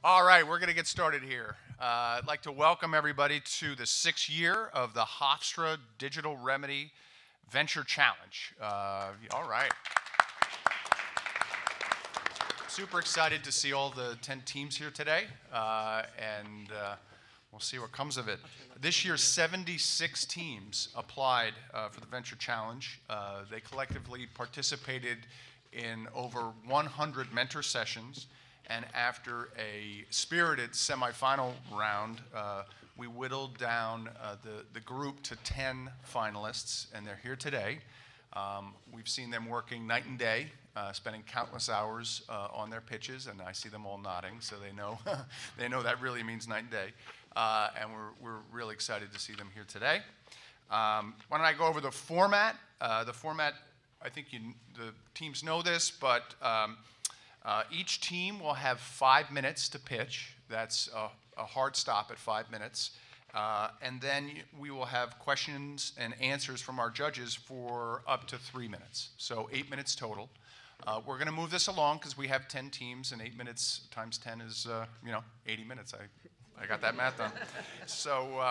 All right, we're going to get started here. I'd like to welcome everybody to the 6th year of the Hofstra-Digital Remedy Venture Challenge. All right. Super excited to see all the 10 teams here today, and we'll see what comes of it. This year, 76 teams applied for the Venture Challenge. They collectively participated in over 100 mentor sessions. And after a spirited semifinal round, we whittled down the group to 10 finalists, and they're here today. We've seen them working night and day, spending countless hours on their pitches, and I see them all nodding, so they know they know that really means night and day. And we're really excited to see them here today. Why don't I go over the format? The format, I think the teams know this, but each team will have 5 minutes to pitch. That's a hard stop at 5 minutes. And then we will have questions and answers from our judges for up to 3 minutes. So 8 minutes total. We're going to move this along because we have 10 teams, and 8 minutes times 10 is 80 minutes. I got that math done. So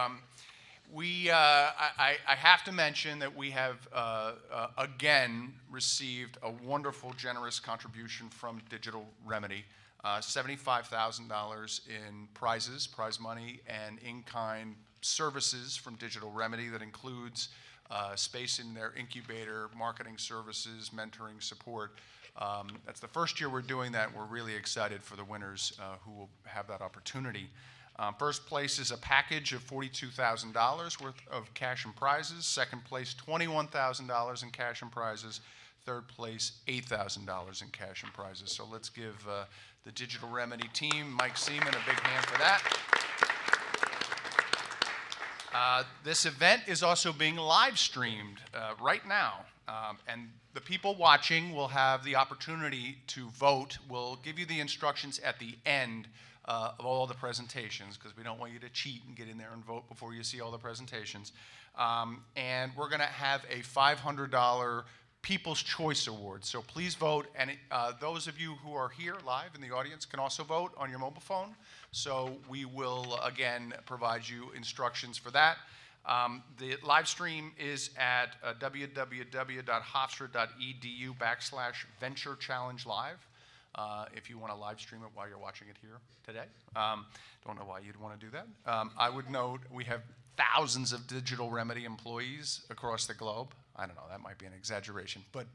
I have to mention that we have, again, received a wonderful, generous contribution from Digital Remedy, $75,000 in prizes, prize money, and in-kind services from Digital Remedy that includes space in their incubator, marketing services, mentoring support. That's the first year we're doing that. We're really excited for the winners who will have that opportunity. First place is a package of $42,000 worth of cash and prizes. Second place, $21,000 in cash and prizes. Third place, $8,000 in cash and prizes. So let's give the Digital Remedy team, Mike Seaman, a big hand for that. This event is also being live streamed right now. And the people watching will have the opportunity to vote. We'll give you the instructions at the end of all the presentations, because we don't want you to cheat and get in there and vote before you see all the presentations. And we're going to have a $500 People's Choice Award. So please vote. And those of you who are here live in the audience can also vote on your mobile phone. So we will, again, provide you instructions for that. The live stream is at www.hofstra.edu/Venture-Challenge-Live. If you want to live stream it while you're watching it here today. Don't know why you'd want to do that. I would note we have thousands of Digital Remedy employees across the globe. I don't know, that might be an exaggeration, but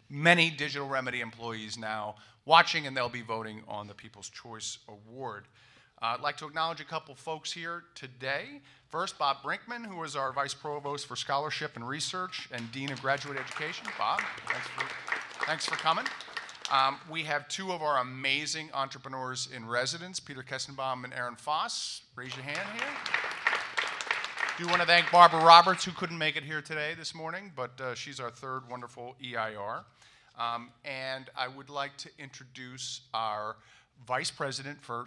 many Digital Remedy employees now watching, and they'll be voting on the People's Choice Award. I'd like to acknowledge a couple folks here today. First, Bob Brinkman, who is our Vice Provost for Scholarship and Research and Dean of Graduate Education. Bob, thanks for coming. We have two of our amazing entrepreneurs in residence, Peter Kestenbaum and Aaron Foss. Raise your hand here. Do want to thank Barbara Roberts, who couldn't make it here today this morning, but she's our third wonderful EIR. And I would like to introduce our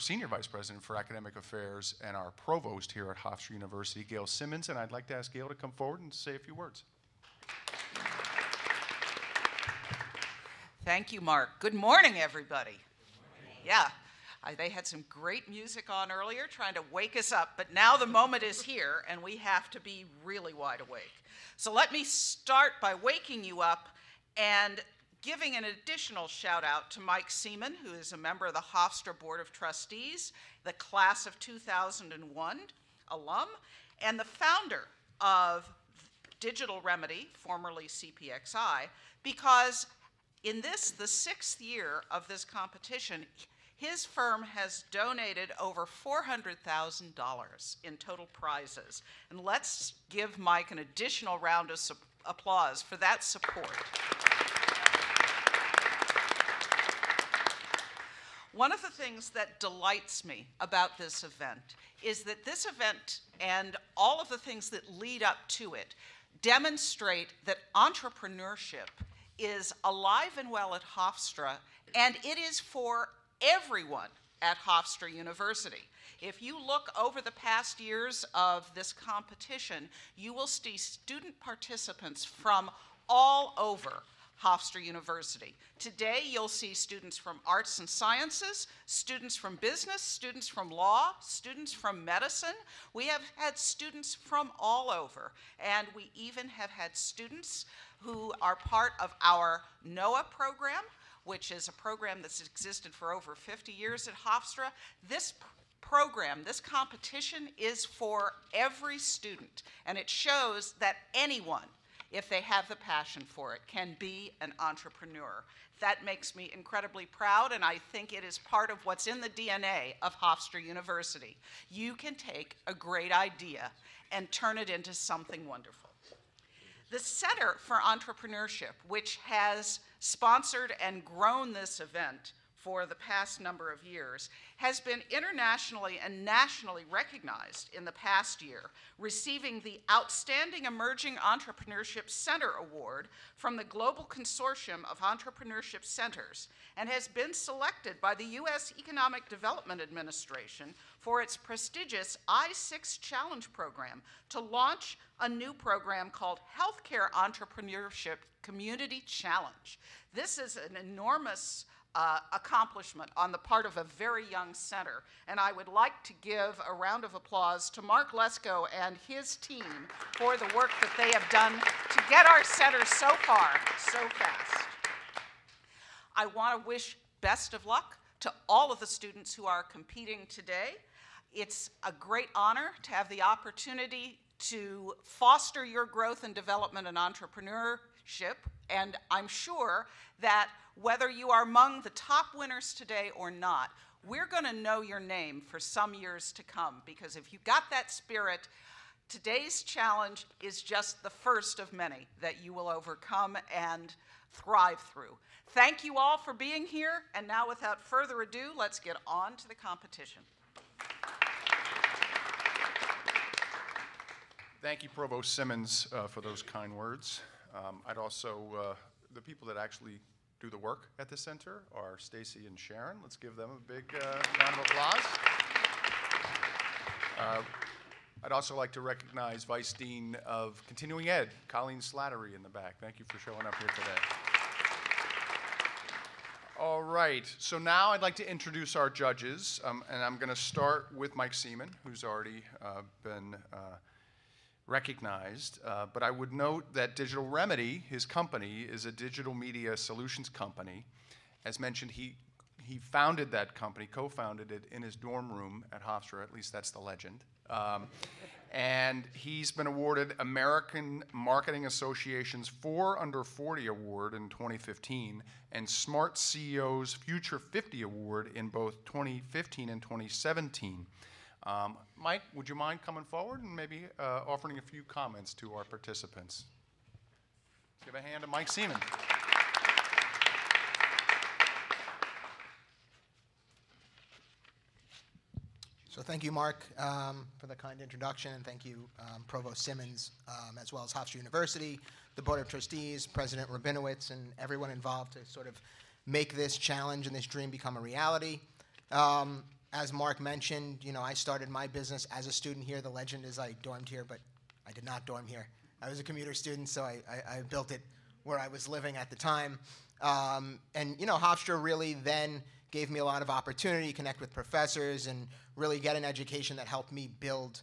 Senior Vice President for Academic Affairs and our Provost here at Hofstra University, Gail Simmons. And I'd like to ask Gail to come forward and say a few words. Thank you, Mark. Good morning, everybody. Yeah, they had some great music on earlier trying to wake us up, but now the moment is here and we have to be really wide awake. So let me start by waking you up and giving an additional shout out to Mike Seaman, who is a member of the Hofstra Board of Trustees, the class of 2001 alum, and the founder of Digital Remedy, formerly CPXI, because in this, the 6th year of this competition, his firm has donated over $400,000 in total prizes. And let's give Mike an additional round of applause for that support. One of the things that delights me about this event is that this event and all of the things that lead up to it demonstrate that entrepreneurship is alive and well at Hofstra, and it is for everyone at Hofstra University. If you look over the past years of this competition, you will see student participants from all over. Hofstra University. Today, you'll see students from arts and sciences, students from business, students from law, students from medicine. We have had students from all over, and we even have had students who are part of our NOAA program, which is a program that's existed for over 50 years at Hofstra. This program, this competition is for every student, and it shows that anyone, if they have the passion for it, can be an entrepreneur. That makes me incredibly proud, and I think it is part of what's in the DNA of Hofstra University. You can take a great idea and turn it into something wonderful. The Center for Entrepreneurship, which has sponsored and grown this event for the past number of years, has been internationally and nationally recognized in the past year, receiving the Outstanding Emerging Entrepreneurship Center Award from the Global Consortium of Entrepreneurship Centers, and has been selected by the U.S. Economic Development Administration for its prestigious I-6 Challenge program to launch a new program called Healthcare Entrepreneurship Community Challenge. This is an enormous accomplishment on the part of a very young center, and I would like to give a round of applause to Mark Lesko and his team for the work that they have done to get our center so far, so fast. I want to wish best of luck to all of the students who are competing today. It's a great honor to have the opportunity to foster your growth and development in entrepreneurship, and I'm sure that whether you are among the top winners today or not, we're going to know your name for some years to come, because if you've got that spirit, today's challenge is just the first of many that you will overcome and thrive through. Thank you all for being here, and now without further ado, let's get on to the competition. Thank you, Provost Simmons, for those kind words. I'd also, the people that actually do the work at the center are Stacy and Sharon. Let's give them a big round of applause. I'd also like to recognize Vice Dean of Continuing Ed, Colleen Slattery in the back. Thank you for showing up here today. All right, so now I'd like to introduce our judges, and I'm going to start with Mike Seaman, who's already been recognized, but I would note that Digital Remedy, his company, is a digital media solutions company. As mentioned, he founded that company, co-founded it in his dorm room at Hofstra, at least that's the legend. And he's been awarded American Marketing Association's 4 Under 40 Award in 2015 and Smart CEO's Future 50 Award in both 2015 and 2017. Mike, would you mind coming forward and maybe offering a few comments to our participants? Let's give a hand to Mike Seaman. So thank you, Mark, for the kind introduction, and thank you, Provost Simmons, as well as Hofstra University, the Board of Trustees, President Rabinowitz, and everyone involved to sort of make this challenge and this dream become a reality. As Mark mentioned, you know, I started my business as a student here. The legend is I dormed here, but I did not dorm here. I was a commuter student, so I built it where I was living at the time. And, you know, Hofstra really then gave me a lot of opportunity to connect with professors and really get an education that helped me build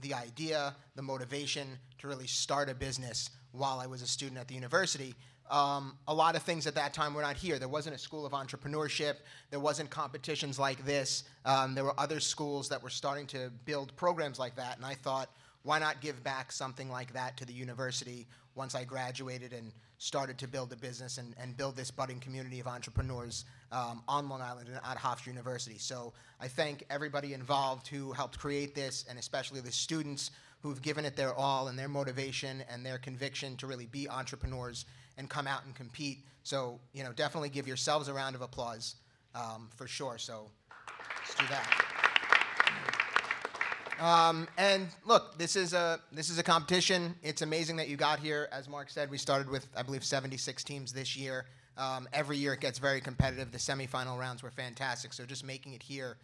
the idea, the motivation to really start a business while I was a student at the university. A lot of things at that time were not here. There wasn't a school of entrepreneurship. There wasn't competitions like this. There were other schools that were starting to build programs like that, and I thought, why not give back something like that to the university once I graduated and started to build a business and build this budding community of entrepreneurs on Long Island and at Hofstra University. So I thank everybody involved who helped create this, and especially the students who've given it their all and their motivation and their conviction to really be entrepreneurs and come out and compete. So, you know, definitely give yourselves a round of applause for sure. So let's do that. And look, this is a competition. It's amazing that you got here. As Mark said, we started with, I believe, 76 teams this year. Every year it gets very competitive. The semifinal rounds were fantastic. So just making it here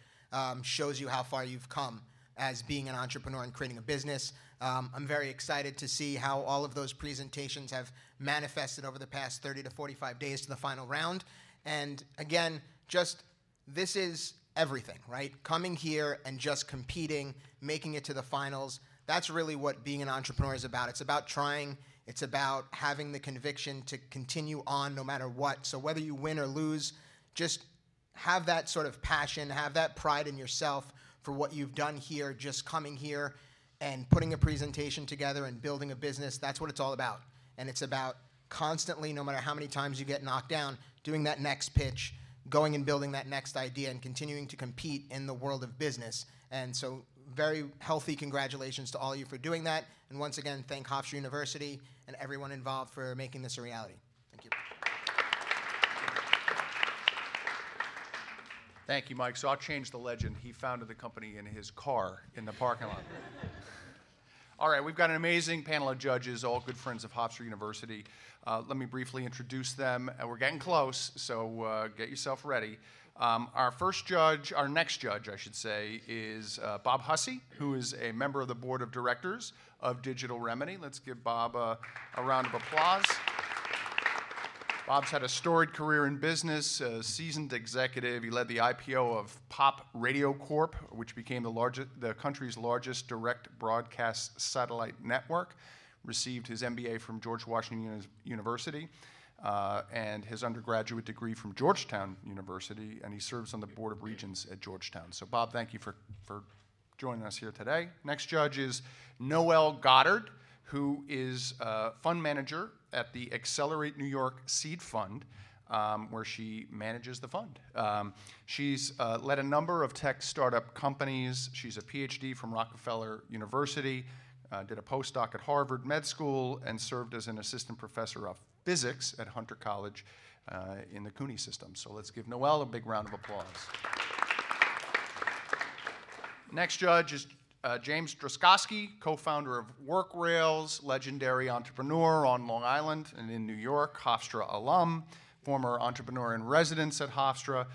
shows you how far you've come as being an entrepreneur and creating a business. I'm very excited to see how all of those presentations have manifested over the past 30 to 45 days to the final round. And again, this is everything, right? Coming here and just competing, making it to the finals, that's really what being an entrepreneur is about. It's about trying. It's about having the conviction to continue on no matter what. So whether you win or lose, just have that sort of passion, have that pride in yourself for what you've done here, just coming here and putting a presentation together and building a business. That's what it's all about. And it's about constantly, no matter how many times you get knocked down, doing that next pitch, going and building that next idea and continuing to compete in the world of business. And so very healthy congratulations to all of you for doing that. And once again, thank Hofstra University and everyone involved for making this a reality. Thank you. Thank you, Mike. So I'll change the legend. He founded the company in his car in the parking lot. All right, we've got an amazing panel of judges, all good friends of Hofstra University. Let me briefly introduce them. We're getting close, so get yourself ready. Our next judge, I should say, is Bob Hussey, who is a member of the board of directors of Digital Remedy. Let's give Bob a round of applause. Bob's had a storied career in business, a seasoned executive. He led the IPO of Pop Radio Corp., which became the country's largest direct broadcast satellite network. Received his MBA from George Washington University and his undergraduate degree from Georgetown University, and he serves on the Board of Regents at Georgetown. So, Bob, thank you for joining us here today. Next judge is Noelle Goddard, who is fund manager at the Accelerate New York Seed Fund, where she manages the fund. She's led a number of tech startup companies. She's a PhD from Rockefeller University, did a postdoc at Harvard Med School, and served as an assistant professor of physics at Hunter College in the Cooney system. So let's give Noelle a big round of applause. Next judge is James Droskowski, co-founder of WorkRails, legendary entrepreneur on Long Island and in New York, Hofstra alum, former entrepreneur in residence at Hofstra.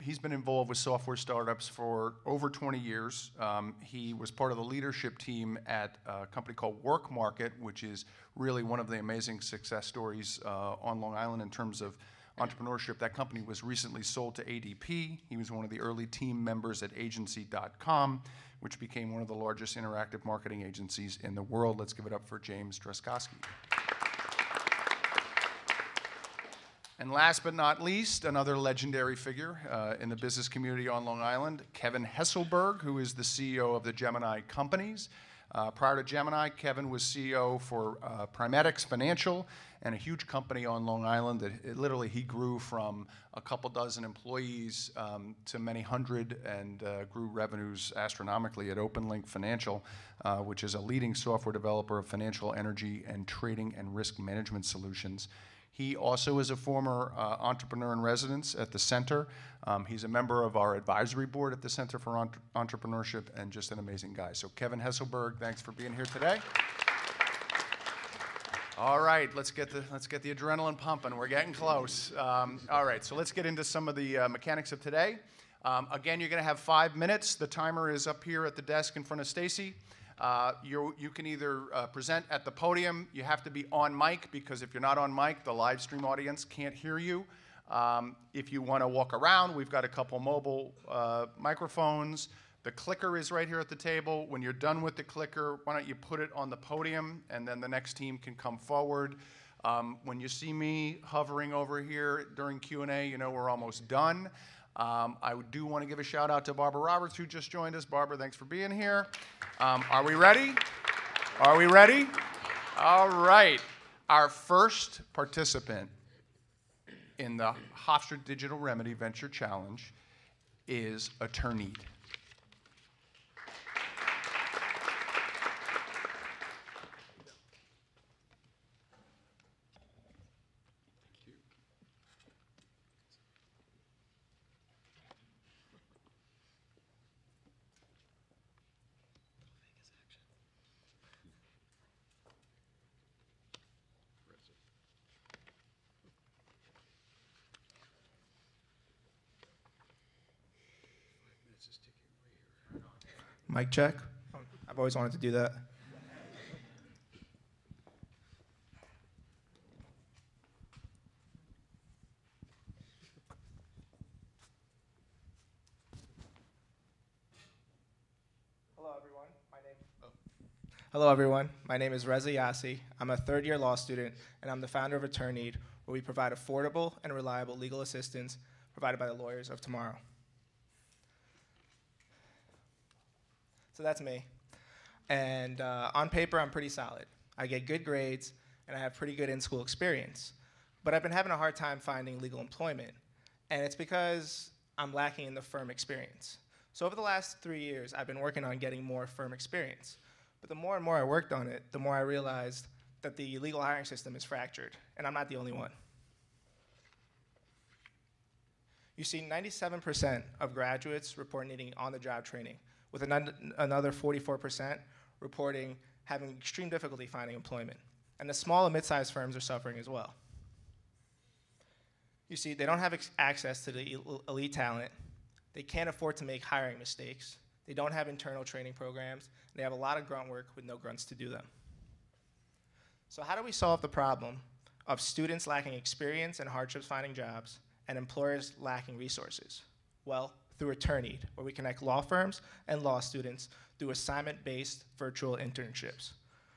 He's been involved with software startups for over 20 years. He was part of the leadership team at a company called WorkMarket, which is really one of the amazing success stories on Long Island in terms of entrepreneurship. That company was recently sold to ADP. He was one of the early team members at Agency.com, which became one of the largest interactive marketing agencies in the world. Let's give it up for James Droskowski. And last but not least, another legendary figure in the business community on Long Island, Kevin Hesselberg, who is the CEO of the Gemini companies. Prior to Gemini, Kevin was CEO for Primetics Financial, and a huge company on Long Island that literally he grew from a couple dozen employees to many hundred, and grew revenues astronomically at OpenLink Financial, which is a leading software developer of financial, energy, and trading and risk management solutions. He also is a former entrepreneur in residence at the Center. He's a member of our advisory board at the Center for Entrepreneurship, and just an amazing guy. So Kevin Hesselberg, thanks for being here today. All right, let's get the adrenaline pumping. We're getting close. All right, so let's get into some of the mechanics of today. Again, you're going to have 5 minutes. The timer is up here at the desk in front of Stacy. You can either present at the podium. You have to be on mic, because if you're not on mic, the live stream audience can't hear you. If you want to walk around, we've got a couple mobile microphones. The clicker is right here at the table. When you're done with the clicker, why don't you put it on the podium, and then the next team can come forward. When you see me hovering over here during Q&A, you know we're almost done. I do want to give a shout out to Barbara Roberts, who just joined us. Barbara, thanks for being here. Are we ready? Are we ready? All right. Our first participant in the Hofstra-Digital Remedy Venture Challenge is Attorney. Mic check. I've always wanted to do that. Hello, everyone. My name is Reza Yassi. I'm a third-year law student, and I'm the founder of Attorneyed, where we provide affordable and reliable legal assistance provided by the lawyers of tomorrow. So that's me. And on paper, I'm pretty solid. I get good grades, and I have pretty good in-school experience. But I've been having a hard time finding legal employment, and it's because I'm lacking in the firm experience. So over the last 3 years, I've been working on getting more firm experience. But the more and more I worked on it, the more I realized that the legal hiring system is fractured, and I'm not the only one. You see, 97% of graduates report needing on-the-job training, with another 44% reporting having extreme difficulty finding employment. And the small and mid-sized firms are suffering as well. You see, they don't have access to the elite talent. They can't afford to make hiring mistakes. They don't have internal training programs. And they have a lot of grunt work with no grunts to do them. So how do we solve the problem of students lacking experience and hardships finding jobs and employers lacking resources? Well, through Attorneyed, where we connect law firms and law students through assignment-based virtual internships.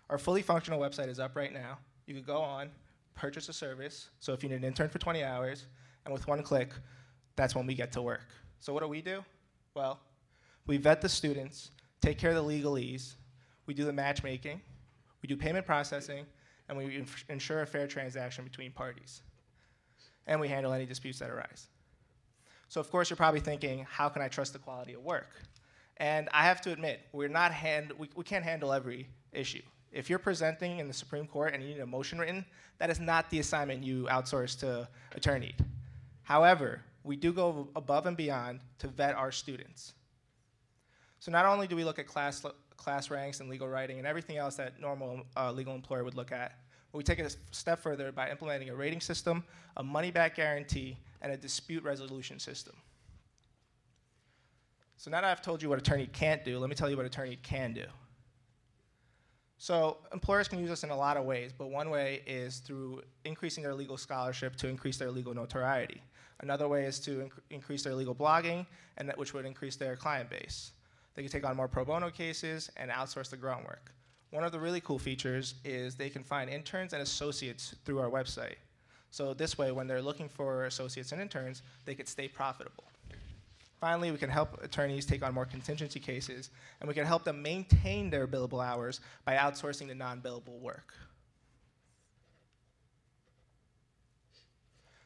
Our fully functional website is up right now. You could go on, purchase a service, so if you need an intern for 20 hours, and with one click, that's when we get to work. So what do? Well, we vet the students, take care of the legalese, we do the matchmaking, we do payment processing, and we ensure a fair transaction between parties. And we handle any disputes that arise. So of course you're probably thinking, how can I trust the quality of work? And I have to admit, we can't handle every issue. If you're presenting in the Supreme Court and you need a motion written, that is not the assignment you outsource to Attorneyed. However, we do go above and beyond to vet our students. So not only do we look at class ranks and legal writing and everything else that normal legal employer would look at, but we take it a step further by implementing a rating system, a money-back guarantee, and a dispute resolution system. So now that I've told you what Attorneyed can't do, let me tell you what Attorneyed can do. So employers can use us in a lot of ways, but one way is through increasing their legal scholarship to increase their legal notoriety. Another way is to increase their legal blogging, and which would increase their client base. They can take on more pro bono cases and outsource the grunt work. One of the really cool features is they can find interns and associates through our website. So this way, when they're looking for associates and interns, they could stay profitable. Finally, we can help attorneys take on more contingency cases, and we can help them maintain their billable hours by outsourcing the non-billable work.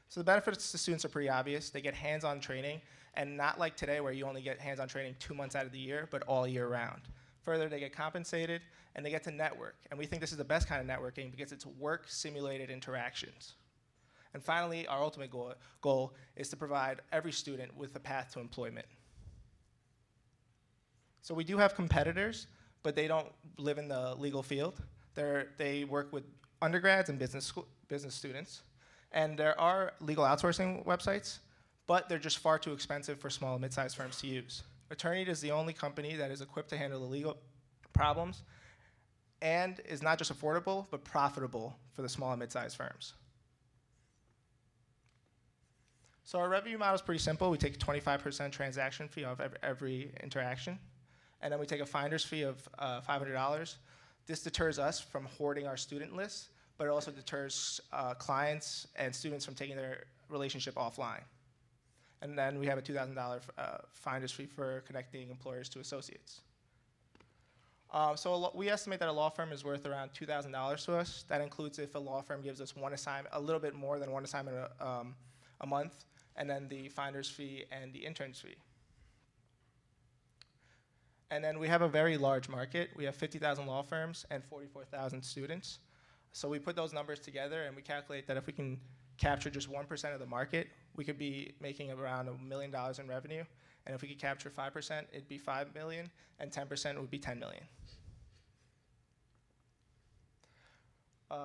So the benefits to students are pretty obvious. They get hands-on training, and not like today where you only get hands-on training 2 months out of the year, but all year round. Further, they get compensated, and they get to network. And we think this is the best kind of networking because it's work-simulated interactions. And finally, our ultimate goal is to provide every student with a path to employment. So we do have competitors, but they don't live in the legal field. They work with undergrads and business students. And there are legal outsourcing websites, but they're just far too expensive for small and mid-sized firms to use. Attorneyed is the only company that is equipped to handle the legal problems and is not just affordable, but profitable for the small and mid-sized firms. So our revenue model is pretty simple. We take a 25% transaction fee off every interaction, and then we take a finder's fee of $500. This deters us from hoarding our student list, but it also deters clients and students from taking their relationship offline. And then we have a $2,000 finder's fee for connecting employers to associates. So we estimate that a law firm is worth around $2,000 to us. That includes if a law firm gives us one assignment, a little bit more than one assignment a month, and then the finder's fee and the intern's fee. And then we have a very large market. We have 50,000 law firms and 44,000 students. So we put those numbers together and we calculate that if we can capture just 1% of the market, we could be making around $1 million in revenue. And if we could capture 5%, it'd be $5 million, and 10% would be $10 million.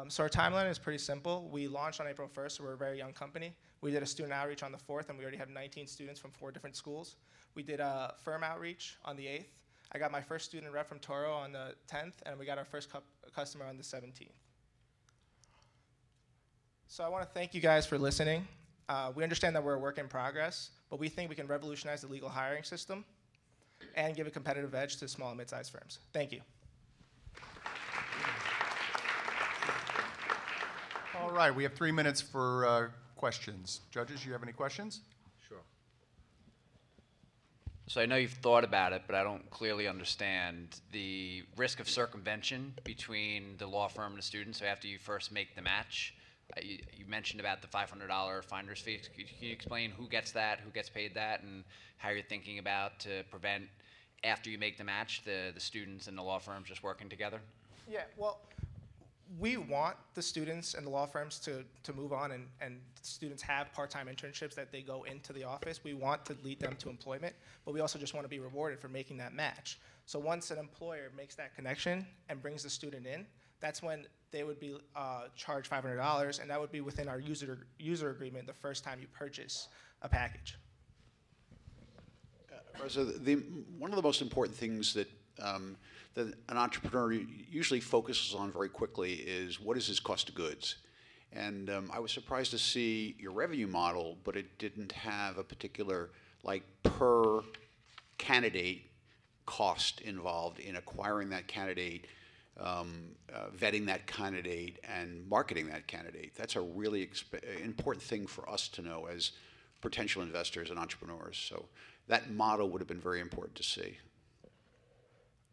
So our timeline is pretty simple. We launched on April 1st, so we're a very young company. We did a student outreach on the 4th, and we already have 19 students from 4 different schools. We did a firm outreach on the 8th. I got my first student rep from Toro on the 10th, and we got our first customer on the 17th. So I want to thank you guys for listening. We understand that we're a work in progress, but we think we can revolutionize the legal hiring system and give a competitive edge to small and mid-sized firms. Thank you. All right, we have 3 minutes for questions. Judges, you have any questions? Sure. So I know you've thought about it, but I don't clearly understand the risk of circumvention between the law firm and the student. So after you first make the match, you mentioned about the $500 finder's fee. Can you explain who gets that, who gets paid that, and how you're thinking about to prevent, after you make the match, the students and the law firms just working together? Yeah, well, we want the students and the law firms to move on, and students have part-time internships that they go into the office. We want to lead them to employment, but we also just want to be rewarded for making that match. So once an employer makes that connection and brings the student in, that's when they would be charged $500, and that would be within our user agreement the first time you purchase a package. So one of the most important things that that an entrepreneur usually focuses on very quickly is what is his cost of goods. And I was surprised to see your revenue model, but it didn't have a particular like per candidate cost involved in acquiring that candidate, vetting that candidate, and marketing that candidate. That's a really important thing for us to know as potential investors and entrepreneurs. So that model would have been very important to see.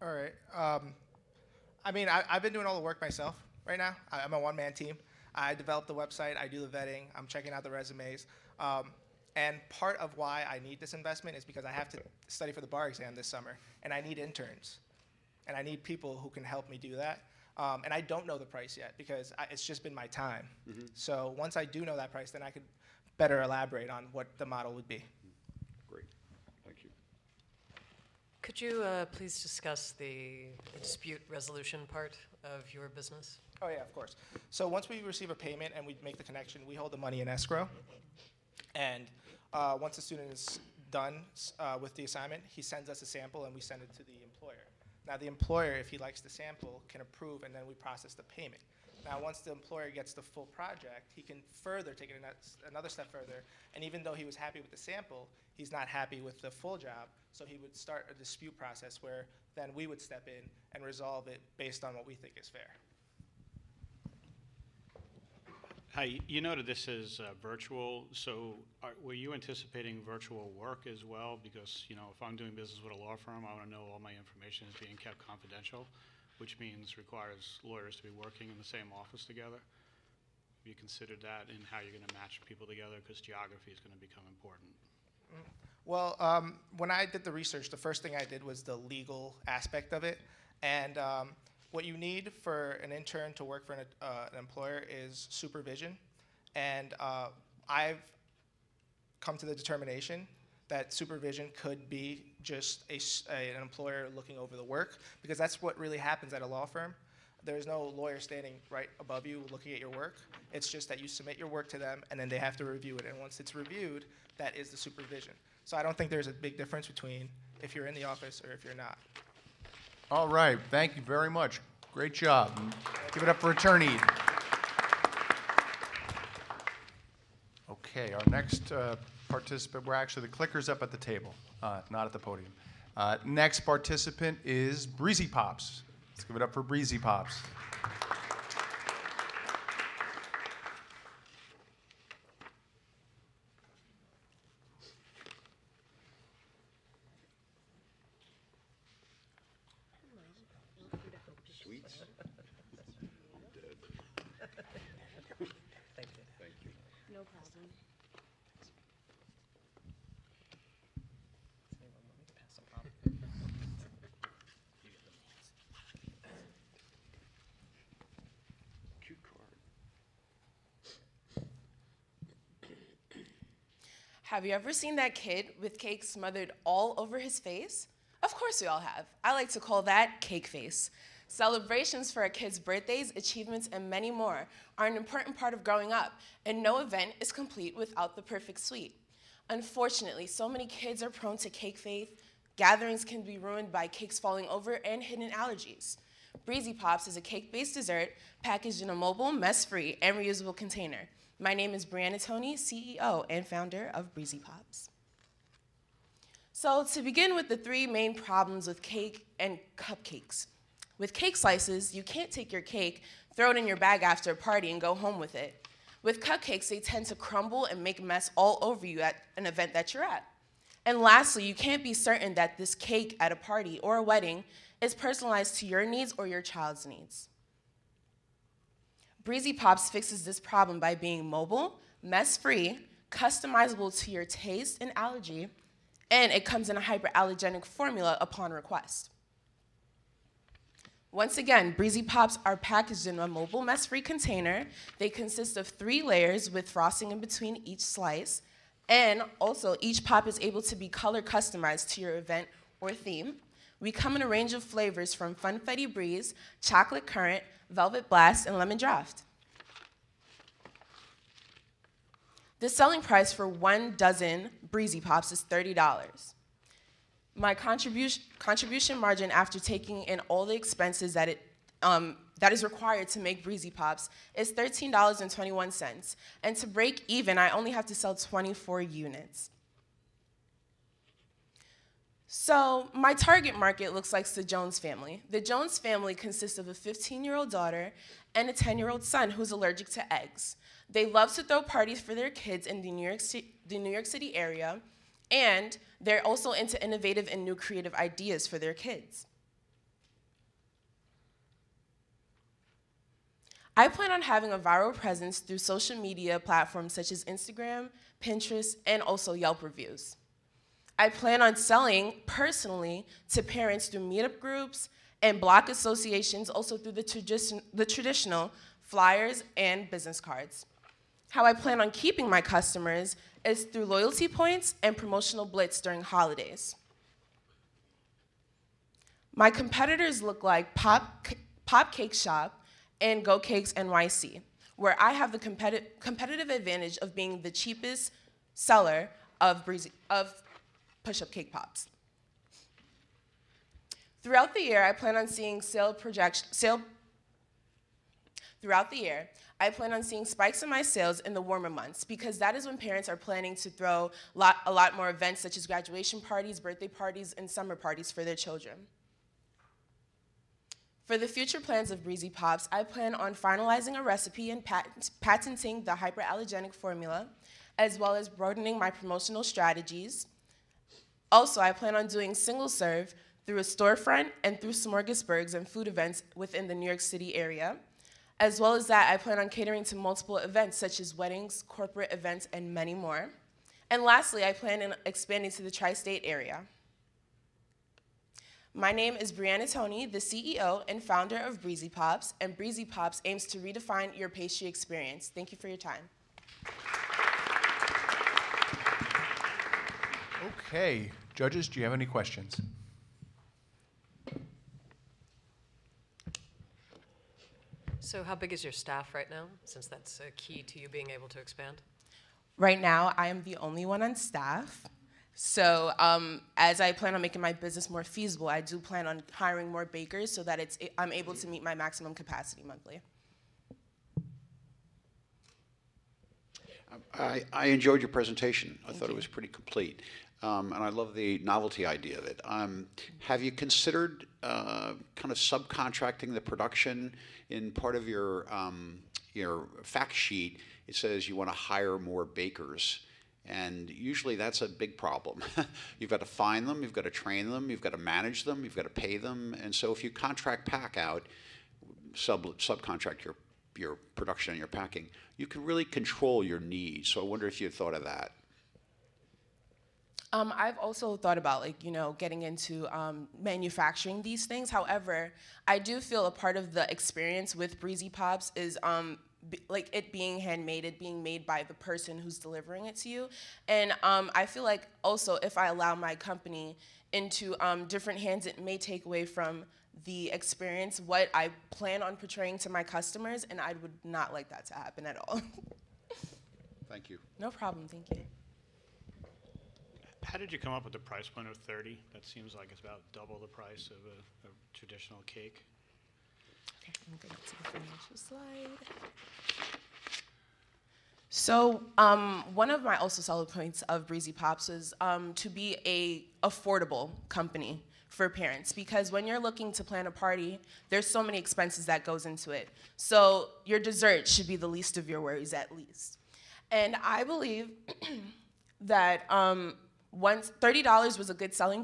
All right. I mean, I've been doing all the work myself right now. I'm a one-man team. I develop the website. I do the vetting. I'm checking out the resumes. And part of why I need this investment is because I have to study for the bar exam this summer, and I need interns. And I need people who can help me do that. And I don't know the price yet because it's just been my time. Mm-hmm. So once I do know that price, then I could better elaborate on what the model would be. Great. Thank you. Could you please discuss the dispute resolution part of your business? Oh, yeah, of course. So once we receive a payment and we make the connection, we hold the money in escrow. And once the student is done with the assignment, he sends us a sample and we send it to the employer. Now, the employer, if he likes the sample, can approve, and then we process the payment. Now, once the employer gets the full project, he can further take it another step further. And even though he was happy with the sample, he's not happy with the full job. So he would start a dispute process where then we would step in and resolve it based on what we think is fair. Hi, you noted this is virtual, so were you anticipating virtual work as well? Because, you know, if I'm doing business with a law firm, I want to know all my information is being kept confidential, which means requires lawyers to be working in the same office together. Have you considered that in how you're going to match people together? Because geography is going to become important. Well, when I did the research, the first thing I did was the legal aspect of it. And what you need for an intern to work for an employer is supervision. And I've come to the determination that supervision could be just an employer looking over the work, because that's what really happens at a law firm. There's no lawyer standing right above you looking at your work. It's just that you submit your work to them, and then they have to review it. And once it's reviewed, that is the supervision. So I don't think there's a big difference between if you're in the office or if you're not. All right, thank you very much. Great job. Give it up for attorney. Okay, our next participant, we're actually, the clicker's up at the table, not at the podium. Next participant is Breezy Pops. Let's give it up for Breezy Pops. Sweets? Thank you. Thank you. No problem. Cute card. Have you ever seen that kid with cake smothered all over his face? Of course we all have. I like to call that cake face. Celebrations for a kid's birthdays, achievements, and many more are an important part of growing up, and no event is complete without the perfect sweet. Unfortunately, so many kids are prone to cake face. Gatherings can be ruined by cakes falling over and hidden allergies. Breezy Pops is a cake-based dessert packaged in a mobile, mess-free, and reusable container. My name is Brianna Tony, CEO and founder of Breezy Pops. So to begin with the three main problems with cake and cupcakes. With cake slices, you can't take your cake throw it in your bag after a party, and go home with it. With cupcakes, they tend to crumble and make a mess all over you at an event that you're at. And lastly, you can't be certain that this cake at a party or a wedding is personalized to your needs or your child's needs. Breezy Pops fixes this problem by being mobile, mess-free, customizable to your taste and allergy, and it comes in a hyperallergenic formula upon request. Once again, Breezy Pops are packaged in a mobile, mess-free container. They consist of 3 layers with frosting in between each slice, and also each pop is able to be color customized to your event or theme. We come in a range of flavors from Funfetti Breeze, Chocolate Currant, Velvet Blast, and Lemon Draft. The selling price for 1 dozen Breezy Pops is $30. My contribution margin after taking in all the expenses that is required to make Breezy Pops is $13.21. And to break even, I only have to sell 24 units. So my target market looks like the Jones family. The Jones family consists of a 15-year-old daughter and a 10-year-old son who's allergic to eggs. They love to throw parties for their kids in the New York City area, and they're also into innovative and new creative ideas for their kids. I plan on having a viral presence through social media platforms such as Instagram, Pinterest, and also Yelp reviews. I plan on selling personally to parents through meetup groups and block associations, also through the traditional flyers and business cards. How I plan on keeping my customers is through loyalty points and promotional blitz during holidays. My competitors look like Pop Cake Shop and Go Cakes NYC, where I have the competitive advantage of being the cheapest seller of push-up cake pops. Throughout the year, I plan on seeing spikes in my sales in the warmer months, because that is when parents are planning to throw a lot more events such as graduation parties, birthday parties, and summer parties for their children. For the future plans of Breezy Pops, I plan on finalizing a recipe and patenting the hyperallergenic formula, as well as broadening my promotional strategies. Also, I plan on doing single serve through a storefront and through smorgasburgs and food events within the New York City area. As well as that, I plan on catering to multiple events such as weddings, corporate events, and many more. And lastly, I plan on expanding to the tri-state area. My name is Brianna Toney, the CEO and founder of Breezy Pops, and Breezy Pops aims to redefine your pastry experience. Thank you for your time. Okay, judges, do you have any questions? So how big is your staff right now, since that's a key to you being able to expand? Right now, I am the only one on staff. So as I plan on making my business more feasible, I do plan on hiring more bakers so that I'm able to meet my maximum capacity monthly. I enjoyed your presentation. I thought it was pretty complete. And I love the novelty idea of it. Have you considered kind of subcontracting the production? In part of your fact sheet, it says you want to hire more bakers. And usually that's a big problem. You've got to find them, you've got to train them, you've got to manage them, you've got to pay them. And so if you contract pack out, subcontract your production and your packing, you can really control your needs. So I wonder if you thought of that. I've also thought about, getting into manufacturing these things. However, I do feel a part of the experience with Breezy Pops is it being handmade, it being made by the person who's delivering it to you. And I feel like also if I allow my company into different hands, it may take away from the experience, what I plan on portraying to my customers, and I would not like that to happen at all. Thank you. No problem, thank you. How did you come up with the price point of 30? That seems like it's about double the price of a traditional cake. Okay, I'm going to go to the financial slide. So one of my also selling points of Breezy Pops is to be a affordable company for parents, because when you're looking to plan a party, there's so many expenses that goes into it. So your dessert should be the least of your worries, at least. And I believe that once $30 was a good selling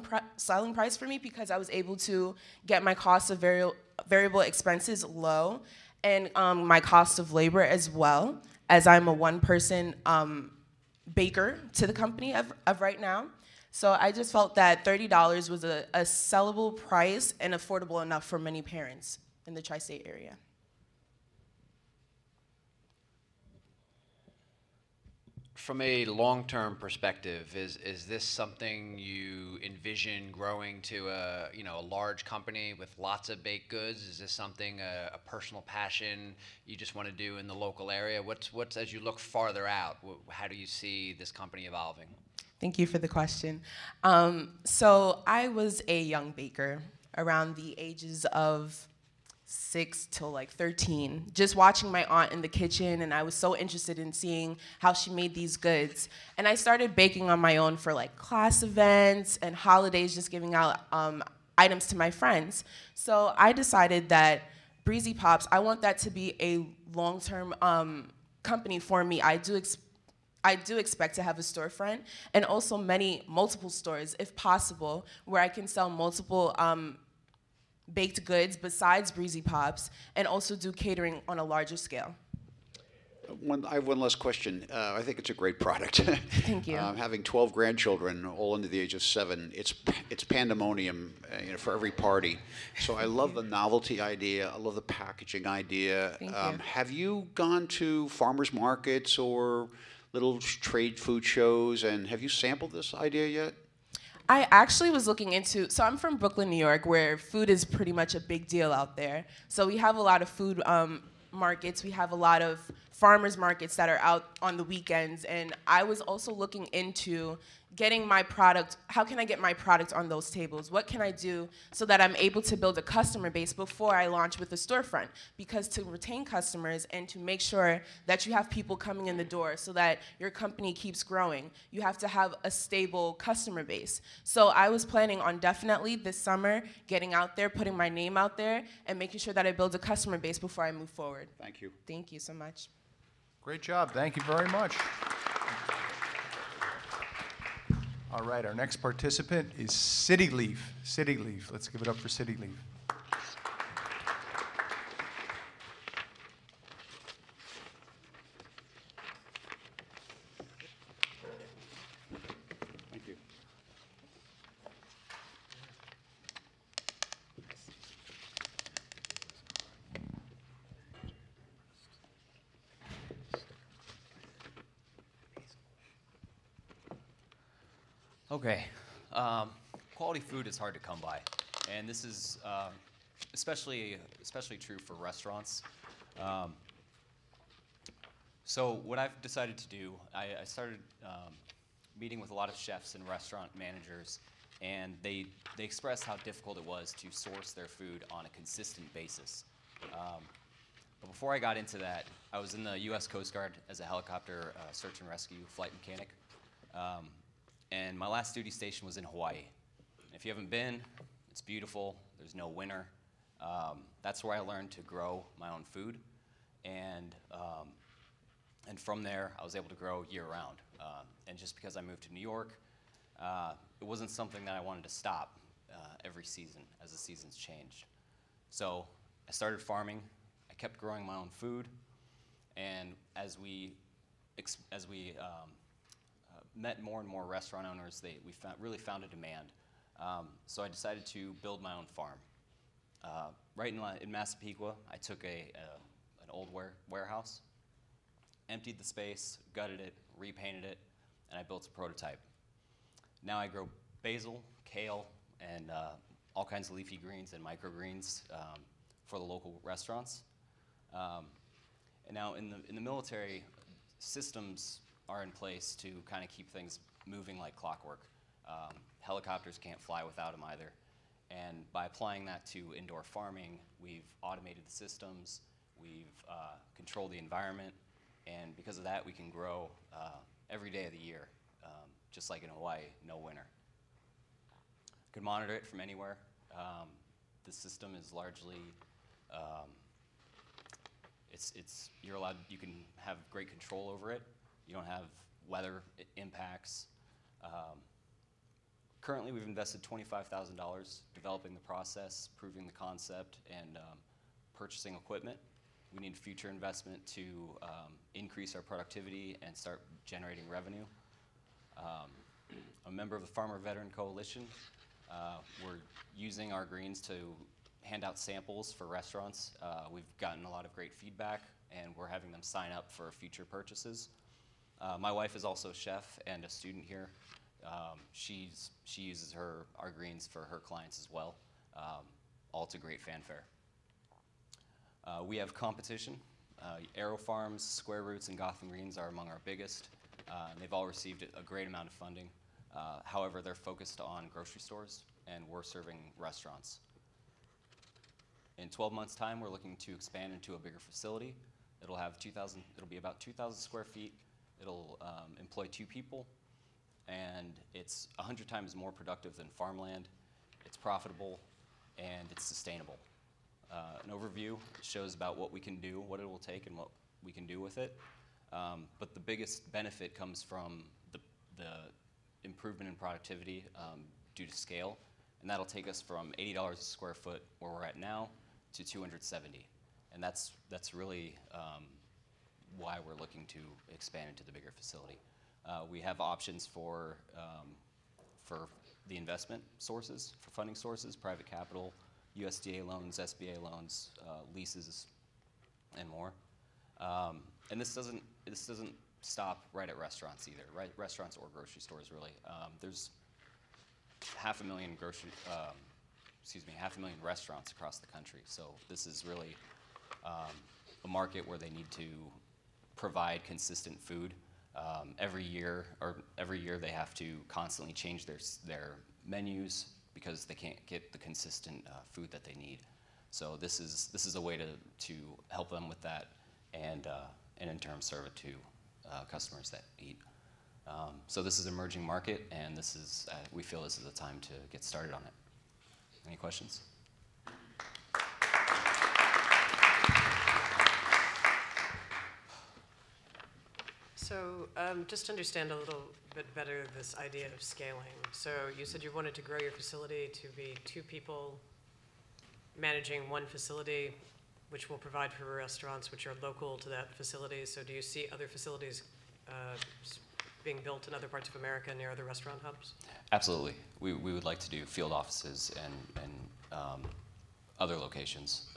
price for me, because I was able to get my cost of variable expenses low, and my cost of labor as well, as I'm a one-person baker to the company of right now. So I just felt that $30 was a sellable price and affordable enough for many parents in the tri-state area. From a long-term perspective, is this something you envision growing to a large company with lots of baked goods? Is this something a personal passion you just want to do in the local area? What's as you look farther out? How do you see this company evolving? Thank you for the question. So I was a young baker around the ages of 6 till like 13, just watching my aunt in the kitchen, and I was so interested in seeing how she made these goods. And I started baking on my own for like class events and holidays, just giving out items to my friends. So I decided that Breezy Pops, I want that to be a long-term company for me. I do expect to have a storefront, and also multiple stores, if possible, where I can sell multiple baked goods besides Breezy Pops, and also do catering on a larger scale. I have one last question. I think it's a great product. Thank you. Having 12 grandchildren, all under the age of 7, it's pandemonium for every party. So I love the novelty idea. I love the packaging idea. Thank you. Have you gone to farmers markets or little trade food shows, and have you sampled this idea yet? I actually was looking into, so I'm from Brooklyn, New York, where food is pretty much a big deal out there. So we have a lot of food markets. We have a lot of farmers markets that are out on the weekends. And I was also looking into getting my product, how can I get my product on those tables? What can I do so that I'm able to build a customer base before I launch with a storefront? Because to retain customers and to make sure that you have people coming in the door so that your company keeps growing, you have to have a stable customer base. So I was planning on definitely this summer getting out there, putting my name out there, and making sure that I build a customer base before I move forward. Thank you. Thank you so much. Great job. Thank you very much. All right, our next participant is City Leaf. City Leaf. Let's give it up for City Leaf. Thank you. Okay, quality food is hard to come by, and this is especially true for restaurants. So what I've decided to do, I started meeting with a lot of chefs and restaurant managers, and they expressed how difficult it was to source their food on a consistent basis. But before I got into that, I was in the U.S. Coast Guard as a helicopter search and rescue flight mechanic. And my last duty station was in Hawaii. And if you haven't been, it's beautiful. There's no winter. That's where I learned to grow my own food. And from there, I was able to grow year-round. And just because I moved to New York, it wasn't something that I wanted to stop every season as the seasons changed. So I started farming. I kept growing my own food. And as we met more and more restaurant owners, we really found a demand. So I decided to build my own farm. Right in Massapequa, I took an old warehouse, emptied the space, gutted it, repainted it, and I built a prototype. Now I grow basil, kale, and all kinds of leafy greens and microgreens for the local restaurants. And now in the military, systems are in place to kind of keep things moving like clockwork. Helicopters can't fly without them either. And by applying that to indoor farming, we've automated the systems, we've controlled the environment, And because of that, we can grow every day of the year, just like in Hawaii, no winter. You can monitor it from anywhere. The system is largely, you can have great control over it. You don't have weather impacts. Currently, we've invested $25,000 developing the process, proving the concept, and purchasing equipment. We need future investment to increase our productivity and start generating revenue. A member of the Farmer Veteran Coalition, we're using our greens to hand out samples for restaurants. We've gotten a lot of great feedback, and we're having them sign up for future purchases. My wife is also a chef and a student here. She uses our greens for her clients as well, all to great fanfare. We have competition. Arrow Farms, Square Roots, and Gotham Greens are among our biggest. They've all received a great amount of funding. However, they're focused on grocery stores, and we're serving restaurants. In 12 months' time, we're looking to expand into a bigger facility. It'll be about 2,000 square feet. It'll employ 2 people, and it's 100 times more productive than farmland. It's profitable, and it's sustainable. An overview shows about what we can do, what it will take, and what we can do with it. But the biggest benefit comes from the improvement in productivity due to scale, and that'll take us from $80 a square foot, where we're at now, to $270. And that's really why we're looking to expand into the bigger facility. We have options for the investment sources, for funding sources, private capital, USDA loans, SBA loans, leases, and more. And this doesn't stop right at restaurants either, right? Restaurants or grocery stores, really. There's 500,000 restaurants across the country. So this is really a market where they need to provide consistent food. Every year they have to constantly change their menus because they can't get the consistent food that they need. So this is a way to help them with that, and in turn serve it to customers that eat. So this is an emerging market, and we feel this is the time to get started on it. Any questions? So just to understand a little bit better this idea of scaling. So you said you wanted to grow your facility to be 2 people managing 1 facility, which will provide for restaurants which are local to that facility. So do you see other facilities being built in other parts of America near other restaurant hubs? Absolutely. We would like to do field offices and other locations,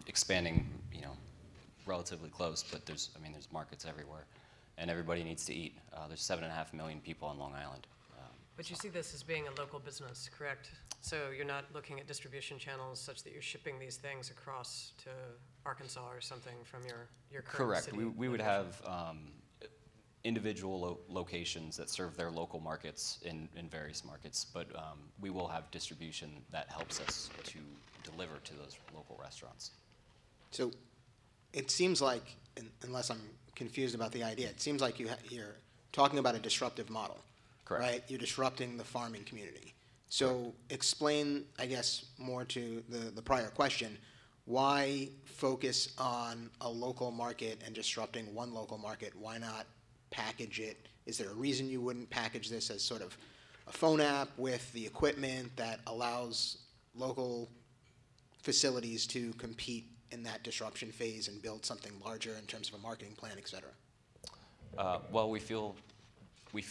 expanding, relatively close, but there's markets everywhere, and everybody needs to eat. There's 7.5 million people on Long Island. But you see this as being a local business, correct? So you're not looking at distribution channels such that you're shipping these things across to Arkansas or something from your current Correct. city We would location? have individual locations that serve their local markets in various markets, but we will have distribution that helps us to deliver to those local restaurants. So it seems like, unless I'm confused about the idea, it seems like you're talking about a disruptive model. Correct. Right? You're disrupting the farming community. So explain, I guess, more to the prior question, why focus on a local market and disrupting one local market? Why not package it? Is there a reason you wouldn't package this as sort of a phone app with the equipment that allows local facilities to compete in that disruption phase and build something larger in terms of a marketing plan, et cetera? Well, we feel we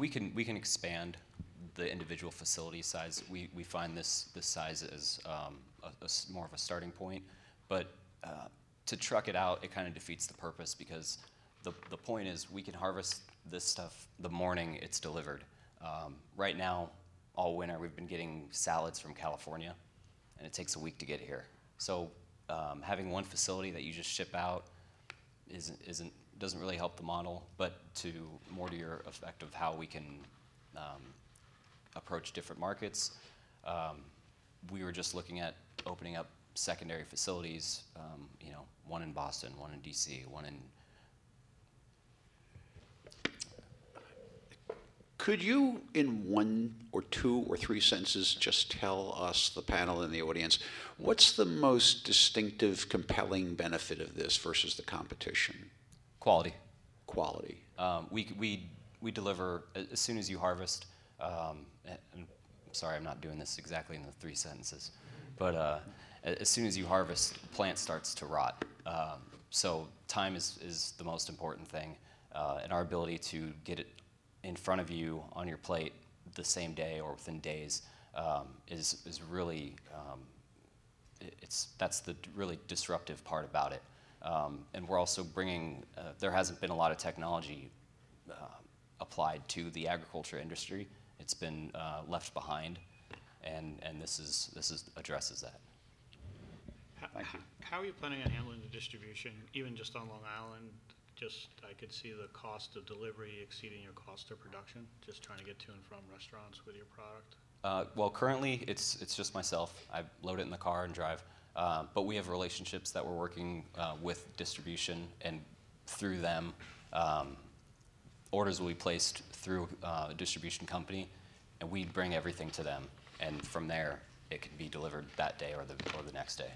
can expand the individual facility size. We find this size as more of a starting point, but to truck it out, it kind of defeats the purpose, because the point is we can harvest this stuff the morning it's delivered. Right now, all winter, we've been getting salads from California, and it takes a week to get here. So having one facility that you just ship out doesn't really help the model, but more to your effect of how we can approach different markets. We were just looking at opening up secondary facilities, one in Boston, one in DC, one in Could you, in 1 or 2 or 3 sentences, just tell us, the panel and the audience, what's the most distinctive, compelling benefit of this versus the competition? Quality. Quality. We deliver as soon as you harvest. And I'm sorry, I'm not doing this exactly in the 3 sentences, but as soon as you harvest, the plant starts to rot. So time is the most important thing, and our ability to get it in front of you on your plate the same day or within days is really that's the really disruptive part about it. And we're also bringing, there hasn't been a lot of technology applied to the agriculture industry. It's been left behind, and this addresses that. Thank you. How are you planning on handling the distribution, even just on Long Island? Just, I could see the cost of delivery exceeding your cost of production, just trying to get to and from restaurants with your product. Well, currently it's just myself. I load it in the car and drive. But we have relationships that we're working with distribution, and through them, orders will be placed through a distribution company, and we bring everything to them. And from there, it can be delivered that day or the next day.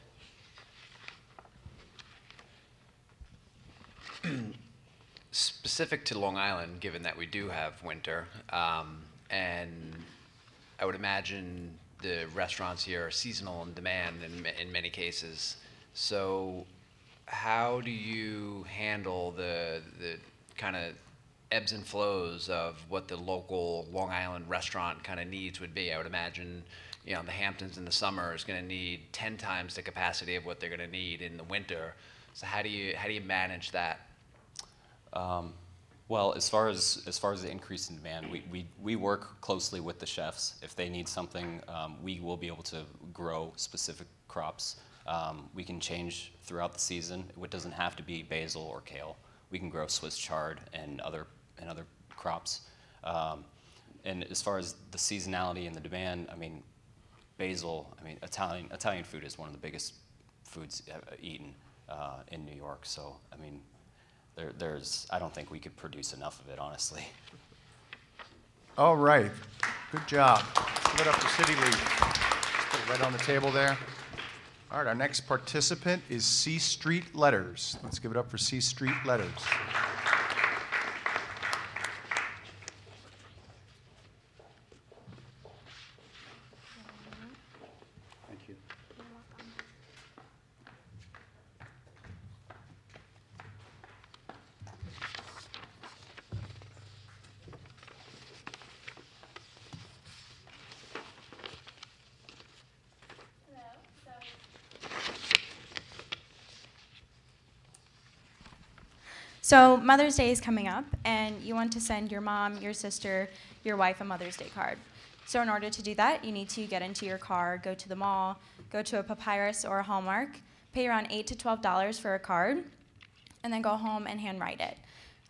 Specific to Long Island, given that we do have winter, and I would imagine the restaurants here are seasonal in demand in many cases. So how do you handle the kind of ebbs and flows of what the local Long Island restaurant kind of needs would be? I would imagine, you know, the Hamptons in the summer is going to need 10 times the capacity of what they're going to need in the winter. So how do you manage that? Well, as far as the increase in demand, we work closely with the chefs. If they need something, we will be able to grow specific crops. We can change throughout the season. It doesn't have to be basil or kale. We can grow Swiss chard and other crops. And as far as the seasonality and the demand, I mean, basil. I mean, Italian food is one of the biggest foods eaten in New York. So I mean, I don't think we could produce enough of it, honestly. All right. Good job. Let's give it up to City League. Put it right on the table there. All right, our next participant is C Street Letters. Let's give it up for C Street Letters. Thank you. So Mother's Day is coming up, and you want to send your mom, your sister, your wife a Mother's Day card. So in order to do that, you need to get into your car, go to the mall, go to a Papyrus or a Hallmark, pay around $8 to $12 for a card, and then go home and handwrite it.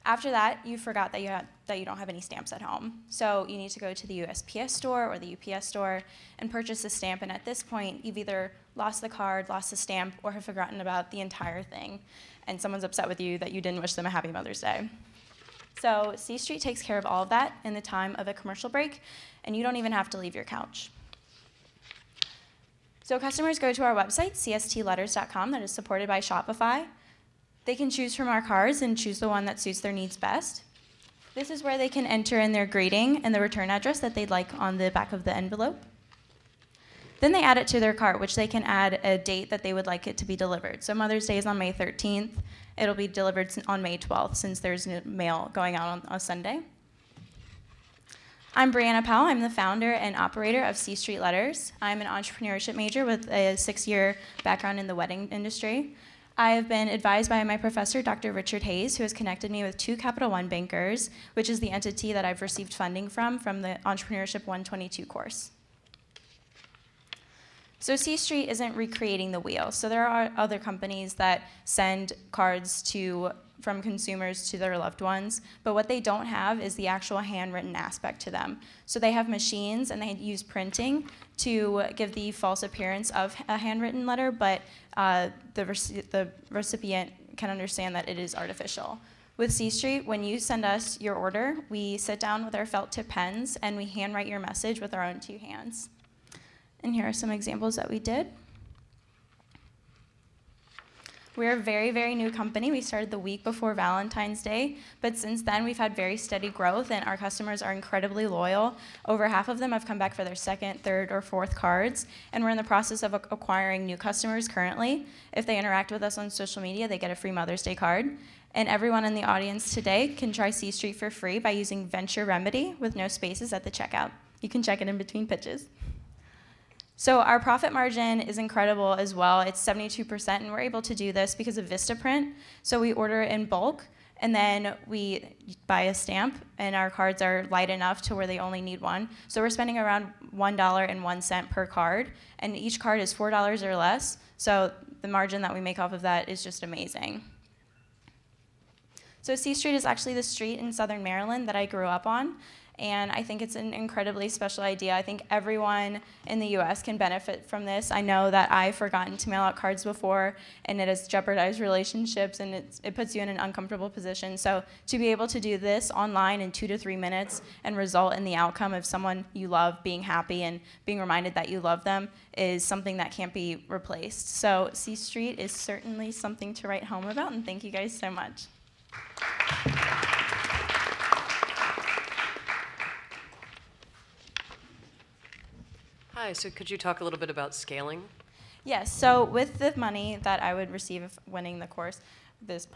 After that, you forgot that you don't have any stamps at home. So you need to go to the USPS store or the UPS store and purchase a stamp, and at this point, you've either lost the card, lost the stamp, or have forgotten about the entire thing, and someone's upset with you that you didn't wish them a happy Mother's Day. So C Street takes care of all of that in the time of a commercial break, and you don't even have to leave your couch. So customers go to our website, cstletters.com, that is supported by Shopify. They can choose from our cards and choose the one that suits their needs best. This is where they can enter in their greeting and the return address that they'd like on the back of the envelope. Then they add it to their cart, which they can add a date that they would like it to be delivered. So Mother's Day is on May 13th. It'll be delivered on May 12th, since there's no mail going out on a Sunday. I'm Brianna Powell. I'm the founder and operator of C Street Letters. I'm an entrepreneurship major with a 6-year background in the wedding industry. I have been advised by my professor, Dr. Richard Hayes, who has connected me with 2 Capital One bankers, which is the entity that I've received funding from the Entrepreneurship 122 course. So C Street isn't recreating the wheel. So there are other companies that send cards from consumers to their loved ones, but what they don't have is the actual handwritten aspect to them. So they have machines and they use printing to give the false appearance of a handwritten letter, but the recipient can understand that it is artificial. With C Street, when you send us your order, we sit down with our felt tip pens and we handwrite your message with our own 2 hands. And here are some examples that we did. We're a very, very new company. We started the week before Valentine's Day, but since then we've had very steady growth and our customers are incredibly loyal. Over half of them have come back for their 2nd, 3rd, or 4th cards, and we're in the process of acquiring new customers currently. If they interact with us on social media, they get a free Mother's Day card. And everyone in the audience today can try C Street for free by using Venture Remedy with no spaces at the checkout. You can check it in between pitches. So our profit margin is incredible as well. It's 72%, and we're able to do this because of Vistaprint. So we order in bulk, and then we buy a stamp, and our cards are light enough to where they only need one. So we're spending around $1.01 per card, and each card is $4 or less. So the margin that we make off of that is just amazing. So C Street is actually the street in Southern Maryland that I grew up on. And I think it's an incredibly special idea. I think everyone in the US can benefit from this. I know that I've forgotten to mail out cards before, and it has jeopardized relationships, and it puts you in an uncomfortable position. So to be able to do this online in 2 to 3 minutes and result in the outcome of someone you love being happy and being reminded that you love them is something that can't be replaced. So C Street is certainly something to write home about, and thank you guys so much. Hi, so could you talk a little bit about scaling? Yes, so with the money that I would receive if winning the course, this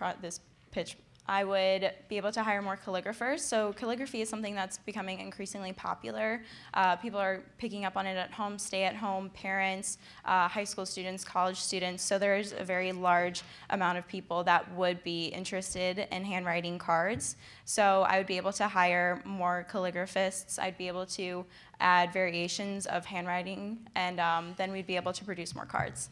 pitch, I would be able to hire more calligraphers. So calligraphy is something that's becoming increasingly popular. People are picking up on it at home, stay-at-home parents, high school students, college students. So there's a very large amount of people that would be interested in handwriting cards. So I would be able to hire more calligraphists. I'd be able to add variations of handwriting, and then we'd be able to produce more cards.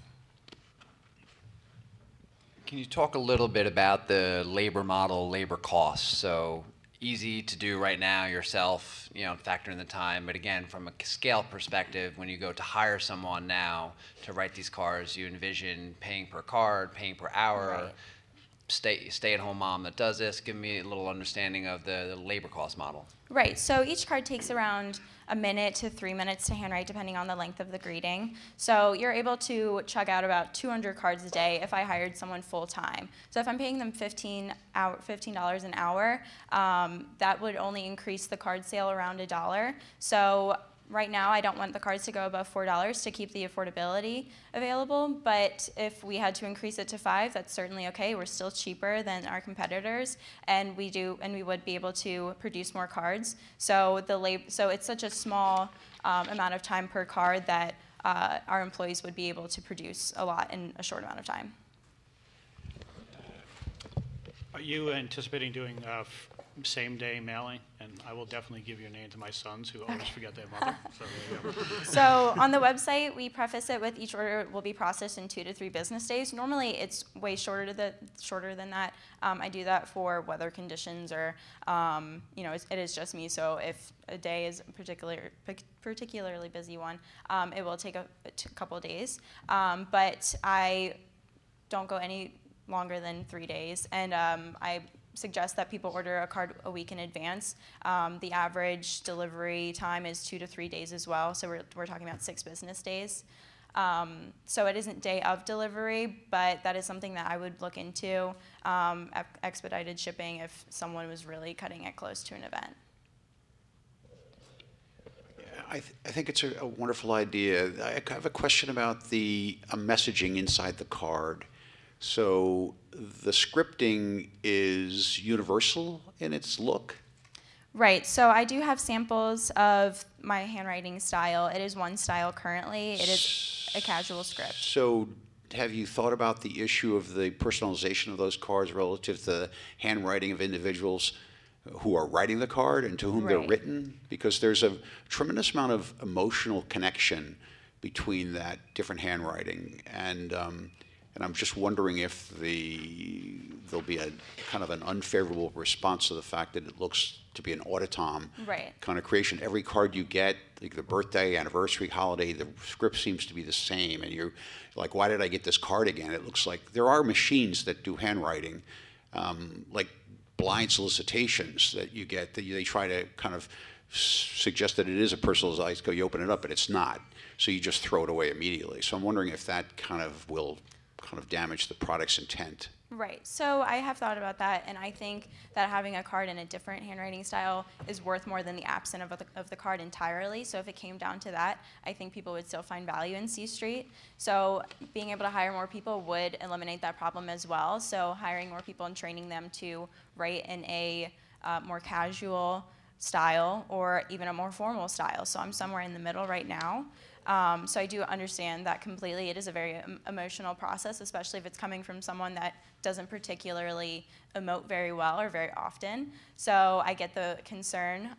Can you talk a little bit about the labor model, labor costs? So easy to do right now yourself, factor in the time. But again, from a scale perspective, when you go to hire someone now to write these cards, you envision paying per card, paying per hour. Right. Stay-at-home mom that does this. Give me a little understanding of the labor cost model. Right, so each card takes around 1 minute to 3 minutes to handwrite depending on the length of the greeting. So you're able to chug out about 200 cards a day if I hired someone full-time. So if I'm paying them $15 an hour, that would only increase the card sale around $1. So right now, I don't want the cards to go above $4 to keep the affordability available, but if we had to increase it to $5, that's certainly okay. We're still cheaper than our competitors, and we would be able to produce more cards. So it's such a small amount of time per card that our employees would be able to produce a lot in a short amount of time. Are you anticipating doing same-day mailing? And I will definitely give your name to my sons who always forget their mother. So there you go. So on the website, we preface it with each order will be processed in 2 to 3 business days. Normally, it's way shorter than that. I do that for weather conditions, or it is just me. So if a day is a particularly busy one, it will take a couple of days. But I don't go any longer than 3 days, and I suggest that people order a card a week in advance. The average delivery time is 2 to 3 days as well, so we're talking about 6 business days. So it isn't day of delivery, but that is something that I would look into, expedited shipping if someone was really cutting it close to an event. I think it's a wonderful idea. I have a question about the messaging inside the card. So the scripting is universal in its look? Right, so I do have samples of my handwriting style. It is one style currently. It is a casual script. So have you thought about the issue of the personalization of those cards relative to the handwriting of individuals who are writing the card and to whom they're written? Because there's a tremendous amount of emotional connection between that different handwriting, and I'm just wondering if there'll be a kind of an unfavorable response to the fact that it looks to be an automaton kind of creation. Every card you get, like the birthday, anniversary, holiday, the script seems to be the same, and you're like, why did I get this card again? It looks like there are machines that do handwriting, like blind solicitations that you get, that they try to kind of suggest that it is a personalized, you open it up, but it's not. So you just throw it away immediately. So I'm wondering if that kind of will kind of damage the product's intent. Right. So I have thought about that, and I think that having a card in a different handwriting style is worth more than the absence of the card entirely. So if it came down to that, I think people would still find value in C Street. So being able to hire more people would eliminate that problem as well. So hiring more people and training them to write in a more casual style or even a more formal style. So I'm somewhere in the middle right now. So I do understand that completely. It is a very emotional process, especially if it's coming from someone that doesn't particularly emote very well or very often. So I get the concern.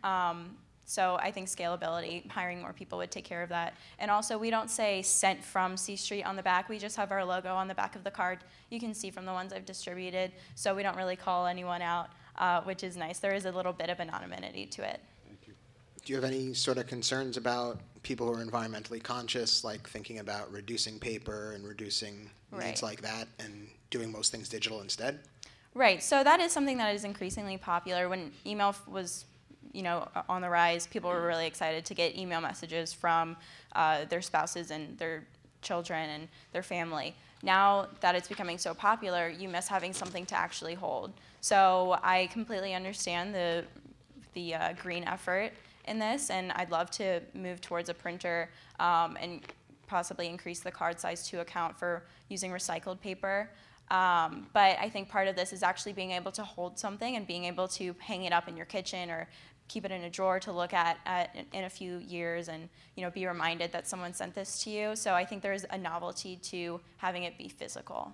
So I think scalability, hiring more people would take care of that. And also, we don't say sent from C Street on the back. We just have our logo on the back of the card. You can see from the ones I've distributed. So we don't really call anyone out, which is nice. There is a little bit of anonymity to it. Do you have any sort of concerns about people who are environmentally conscious, like thinking about reducing paper and reducing needs like that and doing most things digital instead? Right. So that is something that is increasingly popular. When email was, on the rise, people were really excited to get email messages from their spouses and their children and their family. Now that it's becoming so popular, you miss having something to actually hold. So I completely understand the green effort in this, and I'd love to move towards a printer and possibly increase the card size to account for using recycled paper. But I think part of this is actually being able to hold something and being able to hang it up in your kitchen or keep it in a drawer to look at in a few years and be reminded that someone sent this to you. So I think there's a novelty to having it be physical.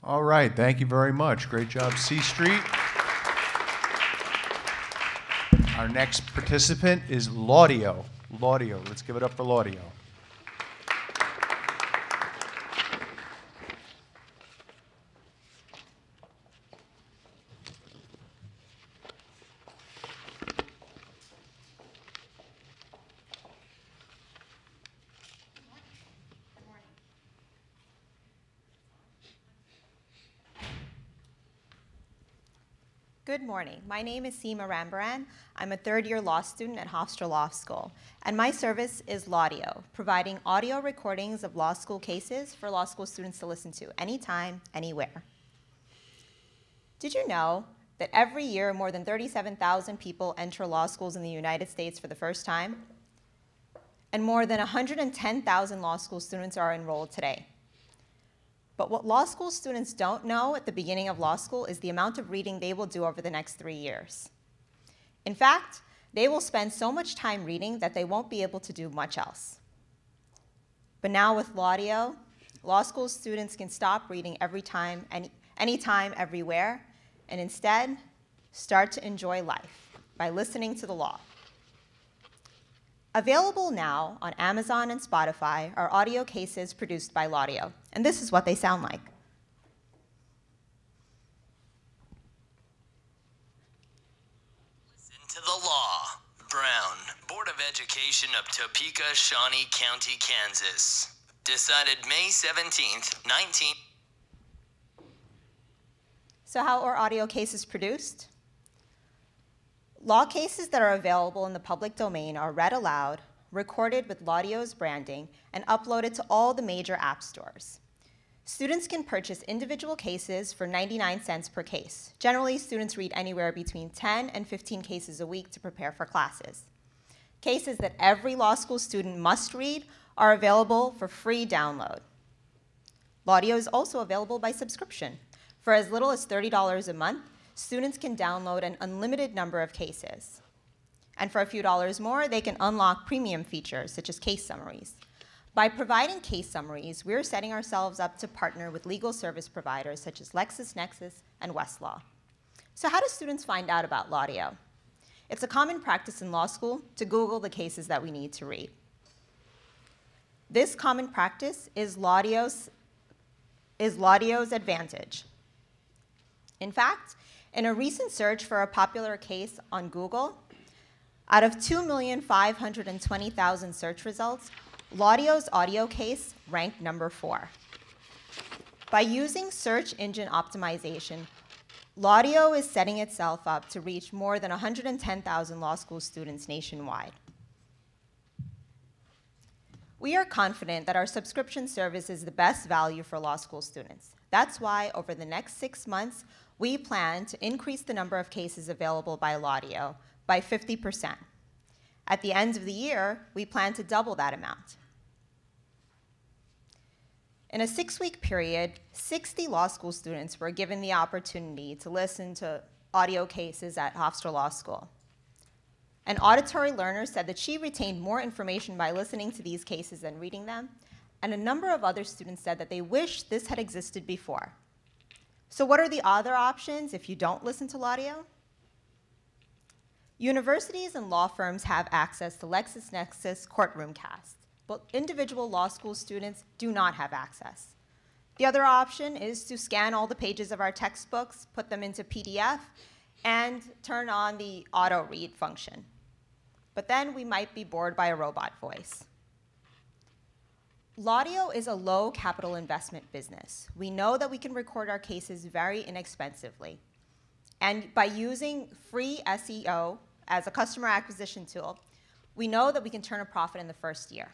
All right, thank you very much. Great job, C Street. Our next participant is Laudio. Laudio, let's give it up for Laudio. Good morning. My name is Seema Rambaran. I'm a third-year law student at Hofstra Law School, and my service is Laudio, providing audio recordings of law school cases for law school students to listen to anytime, anywhere. Did you know that every year more than 37,000 people enter law schools in the United States for the first time? And more than 110,000 law school students are enrolled today. But what law school students don't know at the beginning of law school is the amount of reading they will do over the next 3 years. In fact, they will spend so much time reading that they won't be able to do much else. But now with Laudio, law school students can stop reading anytime, everywhere, and instead start to enjoy life by listening to the law. Available now on Amazon and Spotify are audio cases produced by Laudio, and this is what they sound like. Listen to the law. Brown, Board of Education of Topeka, Shawnee County, Kansas. Decided May 17th, 19... So how are audio cases produced? Law cases that are available in the public domain are read aloud, recorded with Laudio's branding, and uploaded to all the major app stores. Students can purchase individual cases for 99 cents per case. Generally, students read anywhere between 10 and 15 cases a week to prepare for classes. Cases that every law school student must read are available for free download. Laudio is also available by subscription. For as little as $30 a month, students can download an unlimited number of cases. And for a few dollars more, they can unlock premium features, such as case summaries. By providing case summaries, we're setting ourselves up to partner with legal service providers such as LexisNexis and Westlaw. So how do students find out about Laudio? It's a common practice in law school to Google the cases that we need to read. This common practice is Laudio's advantage. In fact, in a recent search for a popular case on Google, out of 2,520,000 search results, Laudio's audio case ranked number 4. By using search engine optimization, Laudio is setting itself up to reach more than 110,000 law school students nationwide. We are confident that our subscription service is the best value for law school students. That's why over the next 6 months, we plan to increase the number of cases available by Laudio by 50%. At the end of the year, we plan to double that amount. In a 6-week period, 60 law school students were given the opportunity to listen to audio cases at Hofstra Law School. An auditory learner said that she retained more information by listening to these cases than reading them, and a number of other students said that they wish this had existed before. So what are the other options if you don't listen to Laudio? Universities and law firms have access to LexisNexis Courtroom Cast, but individual law school students do not have access. The other option is to scan all the pages of our textbooks, put them into PDF, and turn on the auto read function. But then we might be bored by a robot voice. Laudio is a low capital investment business. We know that we can record our cases very inexpensively. And by using free SEO as a customer acquisition tool, we know that we can turn a profit in the first year.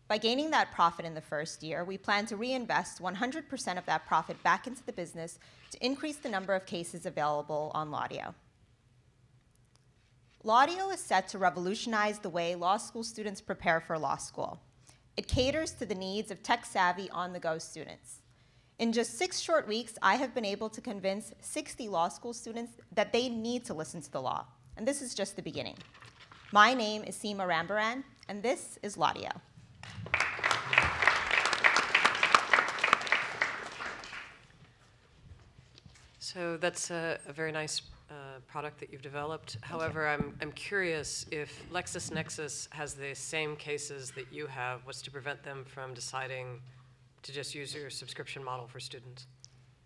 By gaining that profit in the first year, we plan to reinvest 100% of that profit back into the business to increase the number of cases available on Laudio. Laudio is set to revolutionize the way law school students prepare for law school. It caters to the needs of tech-savvy, on-the-go students. In just 6 short weeks, I have been able to convince 60 law school students that they need to listen to the law. And this is just the beginning. My name is Seema Rambaran, and this is Laudio. So that's a very nice product that you've developed. However, I'm curious if LexisNexis has the same cases that you have, what's to prevent them from deciding to just use your subscription model for students?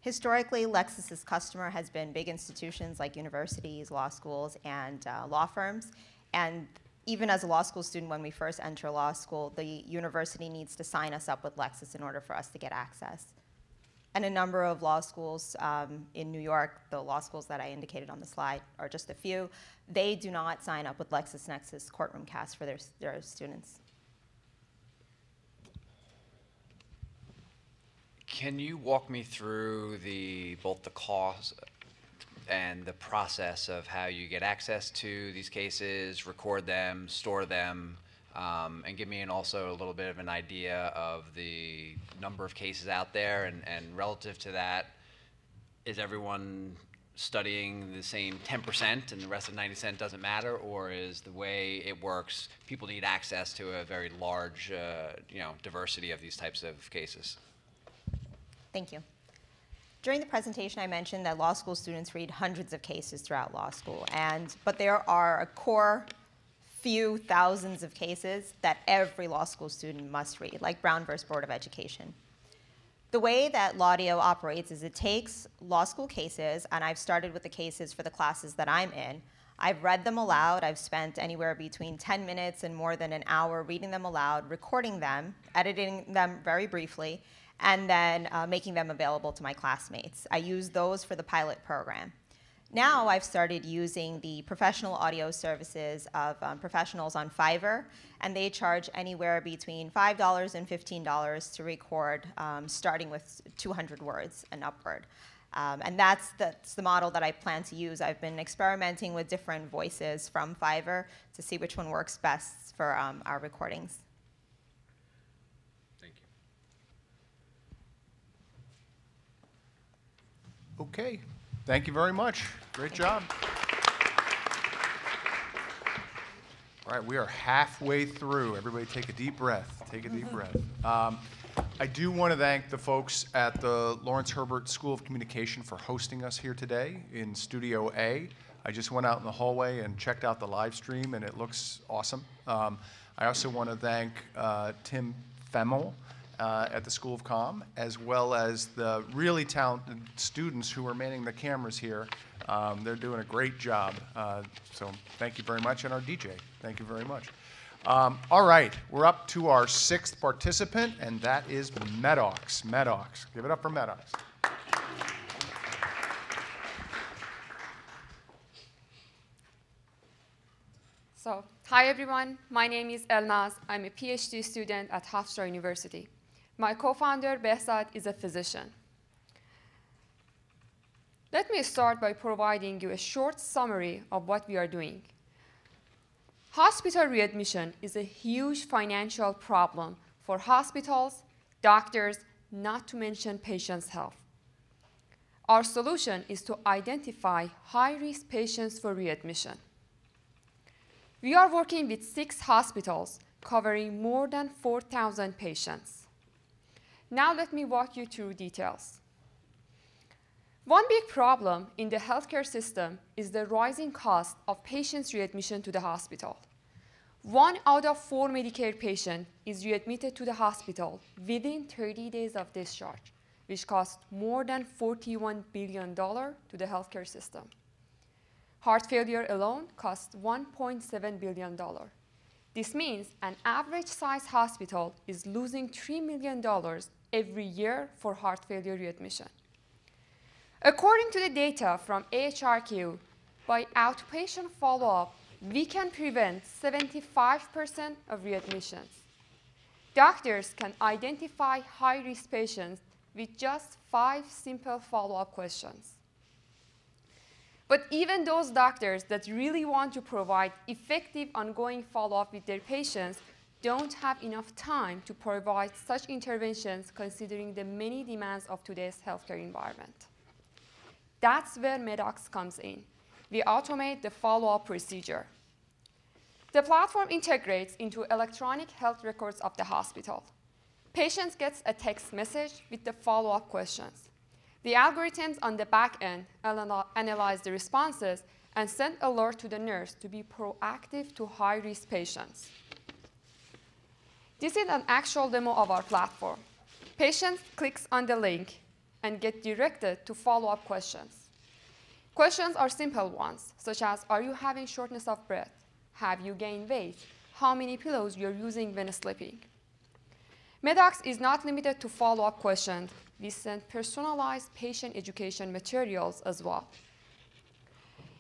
Historically, Lexis's customer has been big institutions like universities, law schools, and law firms. And even as a law school student, when we first enter law school, the university needs to sign us up with Lexis in order for us to get access. And a number of law schools in New York, the law schools that I indicated on the slide are just a few, they do not sign up with LexisNexis Courtroom Cast for their students. Can you walk me through both the cost and the process of how you get access to these cases, record them, store them, and give me also a little bit of an idea of the number of cases out there, and relative to that, is everyone studying the same 10% and the rest of 90% doesn't matter, or is the way it works, people need access to a very large diversity of these types of cases? Thank you. During the presentation, I mentioned that law school students read hundreds of cases throughout law school, but there are a core few thousands of cases that every law school student must read, like Brown versus Board of Education. The way that Laudio operates is it takes law school cases, and I've started with the cases for the classes that I'm in. I've read them aloud. I've spent anywhere between 10 minutes and more than an hour reading them aloud, recording them, editing them very briefly, and then making them available to my classmates. I use those for the pilot program. Now I've started using the professional audio services of professionals on Fiverr, and they charge anywhere between $5 and $15 to record, starting with 200 words and upward. And that's the model that I plan to use. I've been experimenting with different voices from Fiverr to see which one works best for our recordings. Thank you. Okay, thank you very much. Great job. All right, we are halfway through. Everybody take a deep breath. Take a deep breath. I do want to thank the folks at the Lawrence Herbert School of Communication for hosting us here today in Studio A. I just went out in the hallway and checked out the live stream, and it looks awesome. I also want to thank Tim Femmel at the School of Comm, as well as the really talented students who are manning the cameras here. They're doing a great job. So thank you very much, and our DJ, thank you very much. All right, we're up to our 6th participant, and that is Medox. Medox, give it up for Medox. So, hi everyone, my name is Elnaz. I'm a PhD student at Hofstra University. My co-founder, Behzad, is a physician. Let me start by providing you a short summary of what we are doing. Hospital readmission is a huge financial problem for hospitals, doctors, not to mention patients' health. Our solution is to identify high-risk patients for readmission. We are working with 6 hospitals covering more than 4,000 patients. Now let me walk you through details. One big problem in the healthcare system is the rising cost of patients' readmission to the hospital. 1 out of 4 Medicare patients is readmitted to the hospital within 30 days of discharge, which costs more than $41 billion to the healthcare system. Heart failure alone costs $1.7 billion. This means an average-sized hospital is losing $3 million every year for heart failure readmission. According to the data from AHRQ, by outpatient follow-up, we can prevent 75% of readmissions. Doctors can identify high-risk patients with just 5 simple follow-up questions. But even those doctors that really want to provide effective ongoing follow-up with their patients don't have enough time to provide such interventions considering the many demands of today's healthcare environment. That's where Medox comes in. We automate the follow-up procedure. The platform integrates into electronic health records of the hospital. Patients get a text message with the follow-up questions. The algorithms on the back end analyze the responses and send alert to the nurse to be proactive to high-risk patients. This is an actual demo of our platform. Patient clicks on the link and get directed to follow-up questions. Questions are simple ones, such as, are you having shortness of breath? Have you gained weight? How many pillows you're using when sleeping? Medox is not limited to follow-up questions. We send personalized patient education materials as well.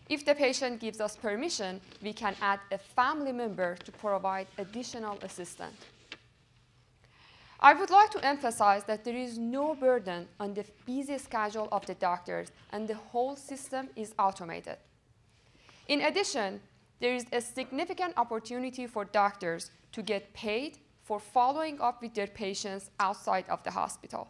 If the patient gives us permission, we can add a family member to provide additional assistance. I would like to emphasize that there is no burden on the busy schedule of the doctors, and the whole system is automated. In addition, there is a significant opportunity for doctors to get paid for following up with their patients outside of the hospital.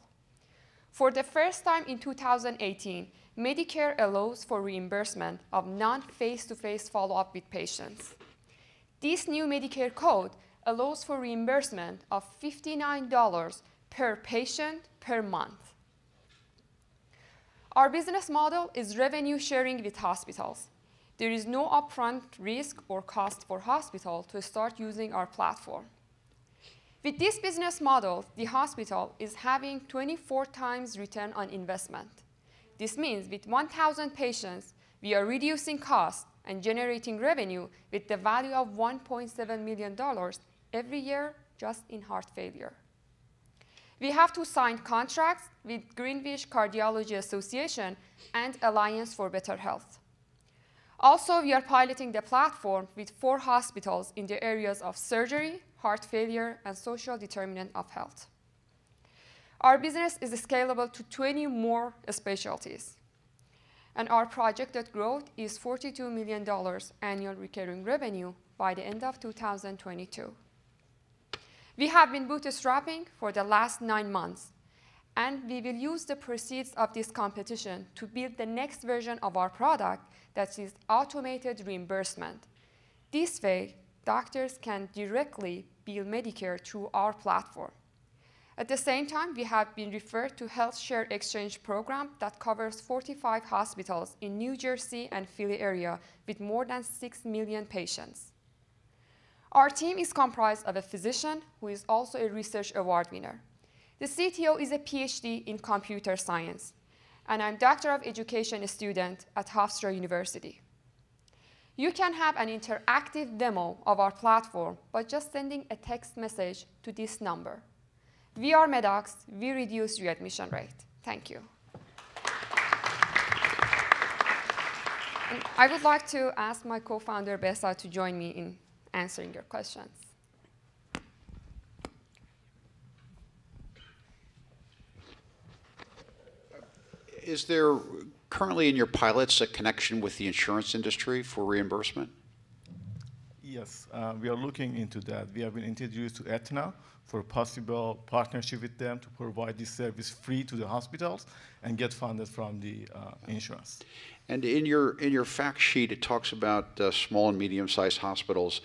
For the first time in 2018, Medicare allows for reimbursement of non-face-to-face follow-up with patients. This new Medicare code allows for reimbursement of $59 per patient per month. Our business model is revenue sharing with hospitals. There is no upfront risk or cost for hospitals to start using our platform. With this business model, the hospital is having 24 times return on investment. This means with 1,000 patients, we are reducing costs and generating revenue with the value of $1.7 million every year just in heart failure. We have to sign contracts with Greenwich Cardiology Association and Alliance for Better Health. Also, we are piloting the platform with 4 hospitals in the areas of surgery, heart failure, and social determinant of health. Our business is scalable to 20 more specialties, and our projected growth is $42 million annual recurring revenue by the end of 2022. We have been bootstrapping for the last 9 months, and we will use the proceeds of this competition to build the next version of our product that is automated reimbursement. This way, doctors can directly bill Medicare through our platform. At the same time, we have been referred to Health Share Exchange program that covers 45 hospitals in New Jersey and Philly area with more than 6 million patients. Our team is comprised of a physician who is also a research award winner. The CTO is a PhD in computer science, and I'm Doctor of Education student at Hofstra University. You can have an interactive demo of our platform by just sending a text message to this number. We are Medox, we reduce readmission rate. Thank you. And I would like to ask my co-founder, Behzad, to join me in answering your questions. Is there currently in your pilots a connection with the insurance industry for reimbursement? Yes, we are looking into that. We have been introduced to Aetna for a possible partnership with them to provide this service free to the hospitals and get funded from the insurance. And in your fact sheet, it talks about small and medium-sized hospitals.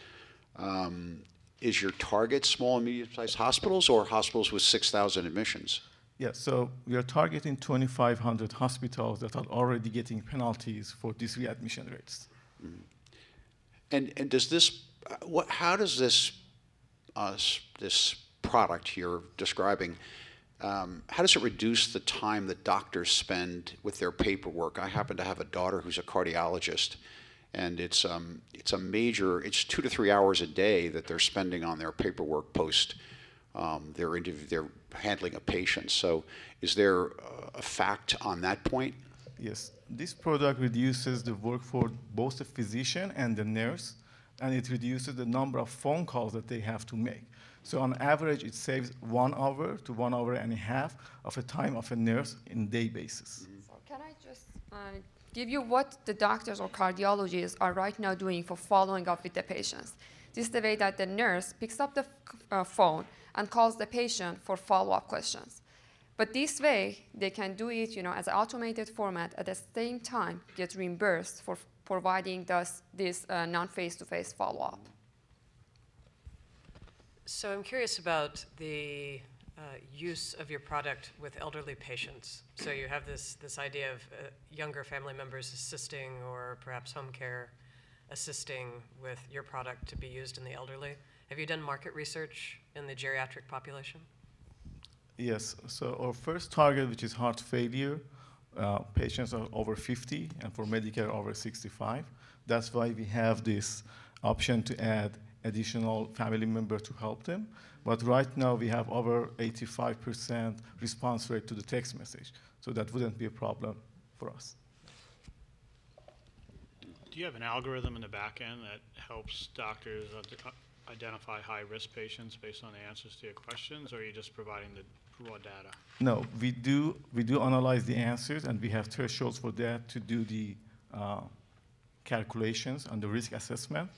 Is your target small and medium-sized hospitals or hospitals with 6,000 admissions? Yes, so we are targeting 2,500 hospitals that are already getting penalties for these readmission rates. Mm-hmm. And does this, how does this this product you're describing, how does it reduce the time that doctors spend with their paperwork? I happen to have a daughter who's a cardiologist, and it's a major, it's 2 to 3 hours a day that they're spending on their paperwork post their handling a patient. So is there a fact on that point? Yes, this product reduces the work for both the physician and the nurse, and it reduces the number of phone calls that they have to make. So on average, it saves 1 hour to 1 hour and a half of the time of a nurse in day basis. So can I just give you what the doctors or cardiologists are right now doing for following up with the patients? This is the way that the nurse picks up the phone and calls the patient for follow-up questions. But this way, they can do it, as an automated format, at the same time get reimbursed for providing this non-face-to-face follow-up. So I'm curious about the use of your product with elderly patients. So you have this idea of younger family members assisting, or perhaps home care assisting with your product to be used in the elderly. Have you done market research in the geriatric population? Yes, so our first target, which is heart failure, patients are over 50, and for Medicare over 65. That's why we have this option to add additional family member to help them. But right now we have over 85% response rate to the text message, so that wouldn't be a problem for us. Do you have an algorithm in the back end that helps doctors identify high-risk patients based on the answers to your questions, or are you just providing the raw data? No, we do analyze the answers, and we have thresholds for that to do the calculations on the risk assessment,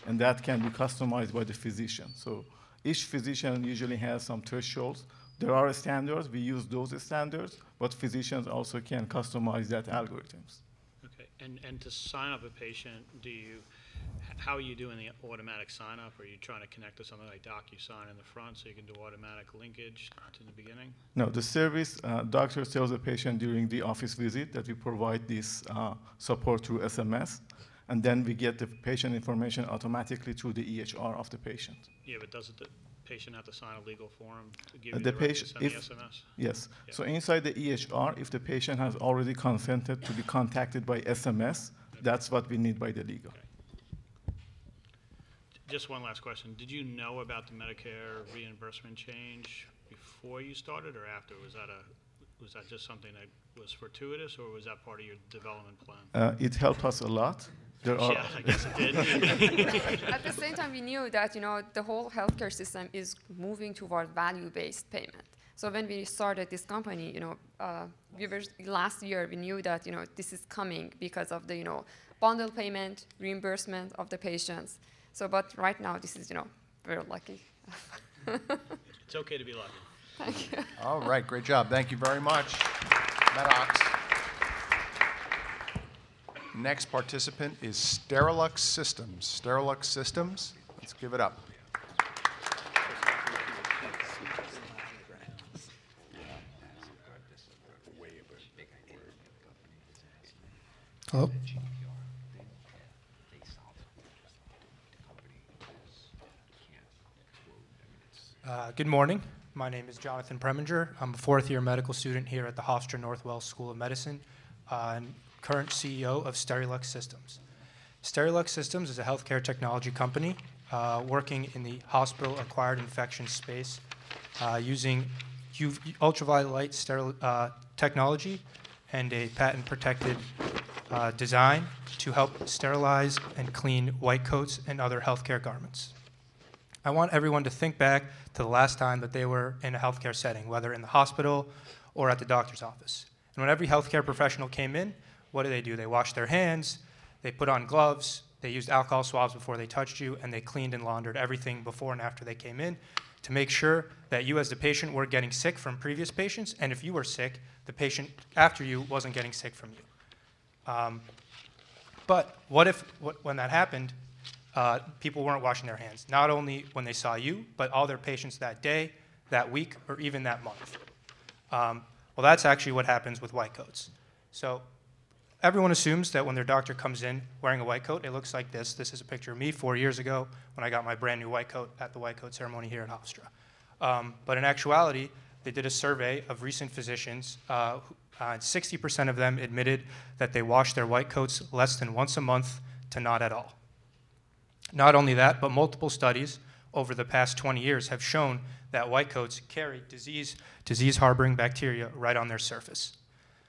and that can be customized by the physician. So each physician usually has some thresholds. There are standards, we use those standards, but physicians also can customize that algorithms. Okay, and to sign up a patient, how are you doing the automatic sign-up? Are you trying to connect to something like DocuSign in the front so you can do automatic linkage to the beginning? No, the service, doctor tells the patient during the office visit that we provide this support through SMS, and then we get the patient information automatically through the EHR of the patient. Yeah, but doesn't the patient have to sign a legal form to give you The the right to patient, send the SMS? Yes. Yeah. So inside the EHR, if the patient has already consented to be contacted by SMS, that's what we need by the legal. Okay. Just one last question. Did you know about the Medicare reimbursement change before you started or after? Was that just something that was fortuitous, or was that part of your development plan? It helped us a lot. Yeah, I guess it did. At the same time, we knew that the whole healthcare system is moving toward value-based payment. So when we started this company, last year we knew that this is coming because of the bundle payment, reimbursement of the patients. So, but right now this is very lucky. It's okay to be lucky. Thank you. All right, great job. Thank you very much, Maddox. Next participant is Sterilux Systems. Sterilux Systems, let's give it up. Hello. Good morning. My name is Jonathan Preminger. I'm a fourth-year medical student here at the Hofstra-Digital School of Medicine and current CEO of Sterilux Systems. Sterilux Systems is a healthcare technology company working in the hospital-acquired infection space using ultraviolet light technology and a patent-protected designed to help sterilize and clean white coats and other healthcare garments. I want everyone to think back to the last time that they were in a healthcare setting, whether in the hospital or at the doctor's office. And when every healthcare professional came in, what do? They washed their hands, they put on gloves, they used alcohol swabs before they touched you, and they cleaned and laundered everything before and after they came in to make sure that you as the patient weren't getting sick from previous patients, and if you were sick, the patient after you wasn't getting sick from you. But what if, when that happened, people weren't washing their hands, not only when they saw you, but all their patients that day, that week, or even that month? Well, that's actually what happens with white coats. So everyone assumes that when their doctor comes in wearing a white coat, it looks like this. This is a picture of me 4 years ago when I got my brand new white coat at the white coat ceremony here at Hofstra. But in actuality, they did a survey of recent physicians. 60% of them admitted that they wash their white coats less than once a month to not at all. Not only that, but multiple studies over the past 20 years have shown that white coats carry disease-harboring bacteria right on their surface.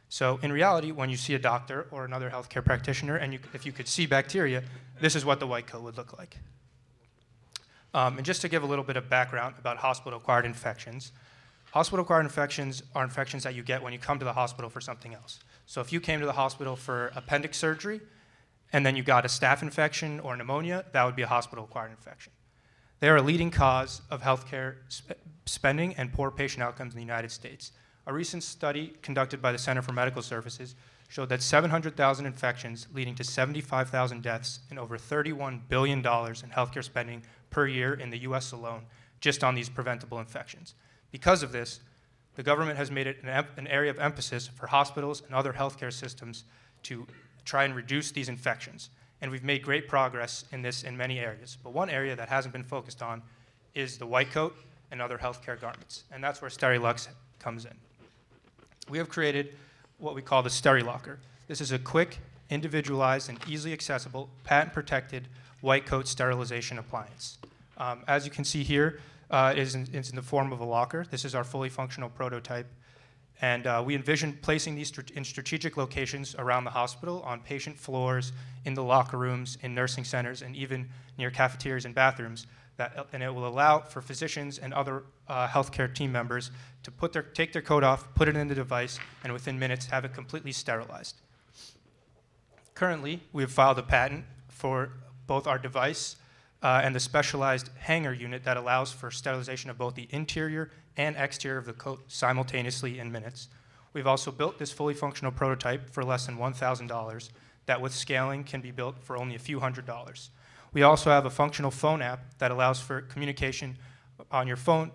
So in reality, when you see a doctor or another healthcare practitioner, and if you could see bacteria, this is what the white coat would look like. And just to give a little bit of background about hospital-acquired infections, hospital-acquired infections are infections that you get when you come to the hospital for something else. So if you came to the hospital for appendix surgery, and then you got a staph infection or pneumonia, that would be a hospital-acquired infection. They are a leading cause of healthcare spending and poor patient outcomes in the United States. A recent study conducted by the Center for Medical Services showed that 700,000 infections leading to 75,000 deaths and over $31 billion in healthcare spending per year in the US alone, just on these preventable infections. Because of this, the government has made it an area of emphasis for hospitals and other healthcare systems to try and reduce these infections. And we've made great progress in this in many areas. But one area that hasn't been focused on is the white coat and other healthcare garments. And that's where SteriLux comes in. We have created what we call the SteriLocker. This is a quick, individualized, and easily accessible, patent-protected white coat sterilization appliance. As you can see here, it's in the form of a locker. This is our fully functional prototype. And we envision placing these in strategic locations around the hospital, on patient floors, in the locker rooms, in nursing centers, and even near cafeterias and bathrooms. And it will allow for physicians and other healthcare team members to take their coat off, put it in the device, and within minutes have it completely sterilized. Currently, we have filed a patent for both our device and the specialized hanger unit that allows for sterilization of both the interior and exterior of the coat simultaneously in minutes. We've also built this fully functional prototype for less than $1,000 that with scaling can be built for only a few $100s. We also have a functional phone app that allows for communication on your phone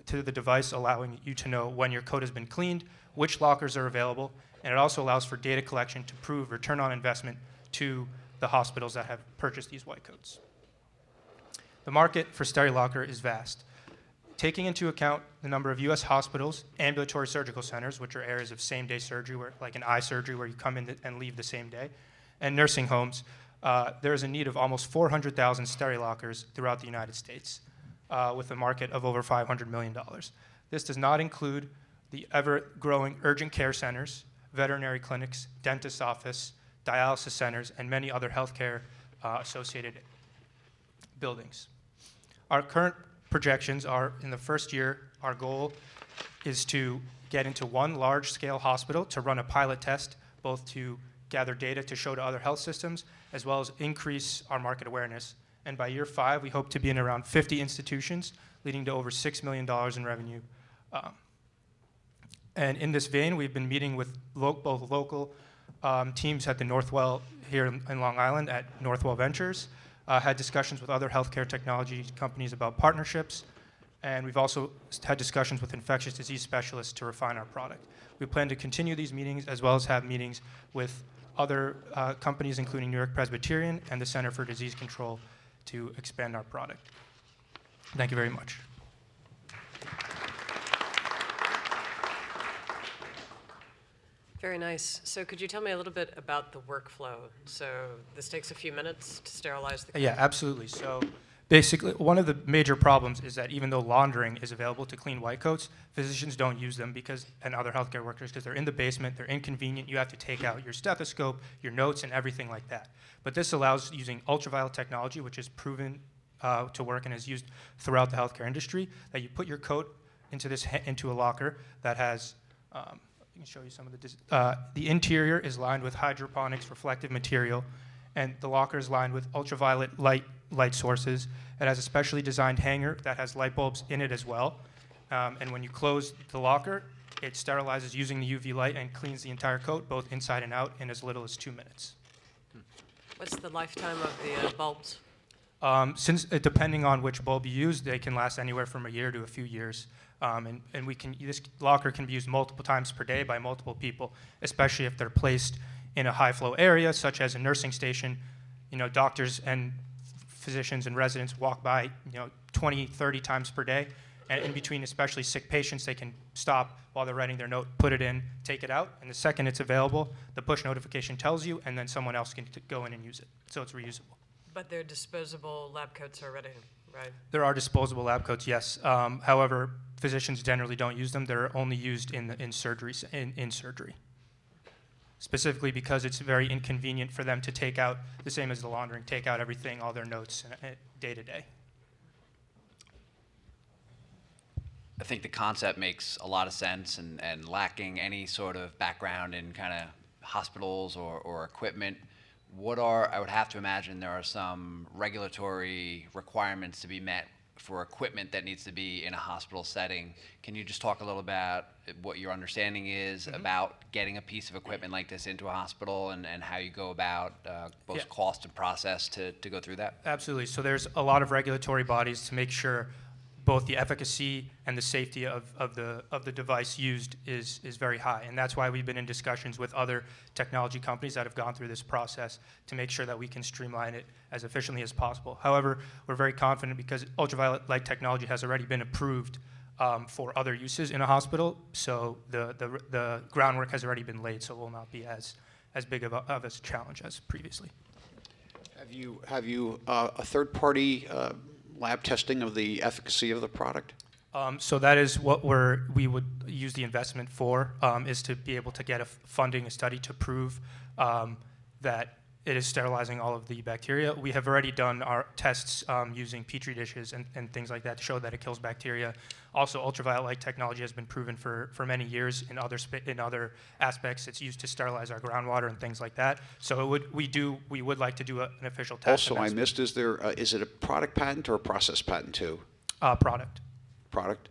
to the device, allowing you to know when your coat has been cleaned, which lockers are available, and it also allows for data collection to prove return on investment to the hospitals that have purchased these white coats. The market for SteriLocker is vast. Taking into account the number of US hospitals, ambulatory surgical centers, which are areas of same-day surgery, like an eye surgery where you come in and leave the same day, and nursing homes, there is a need of almost 400,000 SteriLockers throughout the United States, with a market of over $500 million. This does not include the ever-growing urgent care centers, veterinary clinics, dentist's office, dialysis centers, and many other healthcare associated buildings. Our current projections are, in the first year, our goal is to get into one large-scale hospital to run a pilot test, both to gather data to show to other health systems, as well as increase our market awareness. And by year 5, we hope to be in around 50 institutions, leading to over $6 million in revenue. And in this vein, we've been meeting with both local teams at the Northwell here in Long Island at Northwell Ventures, had discussions with other healthcare technology companies about partnerships, and we've also had discussions with infectious disease specialists to refine our product. We plan to continue these meetings as well as have meetings with other companies, including New York Presbyterian and the Center for Disease Control, to expand our product. Thank you very much. Very nice. So could you tell me a little bit about the workflow? So this takes a few minutes to sterilize the coat? Yeah, absolutely. So Basically, one of the major problems is that even though laundering is available to clean white coats, physicians don't use them and other healthcare workers, because they're in the basement, they're inconvenient. You have to take out your stethoscope, your notes, and everything like that. But this allows using ultraviolet technology, which is proven to work and is used throughout the healthcare industry, that you put your coat into a locker that has, I can show you some of the interior is lined with hydroponics reflective material, and the locker is lined with ultraviolet light sources. It has a specially designed hanger that has light bulbs in it as well. And when you close the locker, it sterilizes using the UV light and cleans the entire coat, both inside and out, in as little as 2 minutes. What's the lifetime of the bulbs? Depending on which bulb you use, they can last anywhere from a year to a few years. This locker can be used multiple times per day by multiple people, especially if they're placed in a high flow area, such as a nursing station. Doctors and physicians and residents walk by 20, 30 times per day. And in between, especially sick patients, they can stop while they're writing their note, put it in, take it out, and the second it's available, the push notification tells you, and then someone else can go in and use it. So it's reusable. But they're disposable lab coats already, right? There are disposable lab coats, yes. However, physicians generally don't use them. They're only used in surgery. Specifically because it's very inconvenient for them to take out, the same as the laundering, take out everything, all their notes, day to day. I think the concept makes a lot of sense, and lacking any sort of background in kind of hospitals or equipment, I would have to imagine there are some regulatory requirements to be met for equipment that needs to be in a hospital setting. Can you just talk a little about what your understanding is about getting a piece of equipment like this into a hospital, and how you go about both cost and process to go through that? Absolutely. So there's a lot of regulatory bodies to make sure both the efficacy and the safety of the device used is very high. And that's why we've been in discussions with other technology companies that have gone through this process to make sure that we can streamline it as efficiently as possible. However, we're very confident because ultraviolet light technology has already been approved for other uses in a hospital. So the groundwork has already been laid, so it will not be as big of a challenge as previously. Have you a third-party lab testing of the efficacy of the product? So that is what we would use the investment for, is to be able to get funding a study to prove that it is sterilizing all of the bacteria. We have already done our tests using Petri dishes and things like that to show that it kills bacteria. Also, ultraviolet light technology has been proven for many years in other aspects. It's used to sterilize our groundwater and things like that. So we would like to do an official test. Also, I missed, is it a product patent or a process patent too? Product. Product.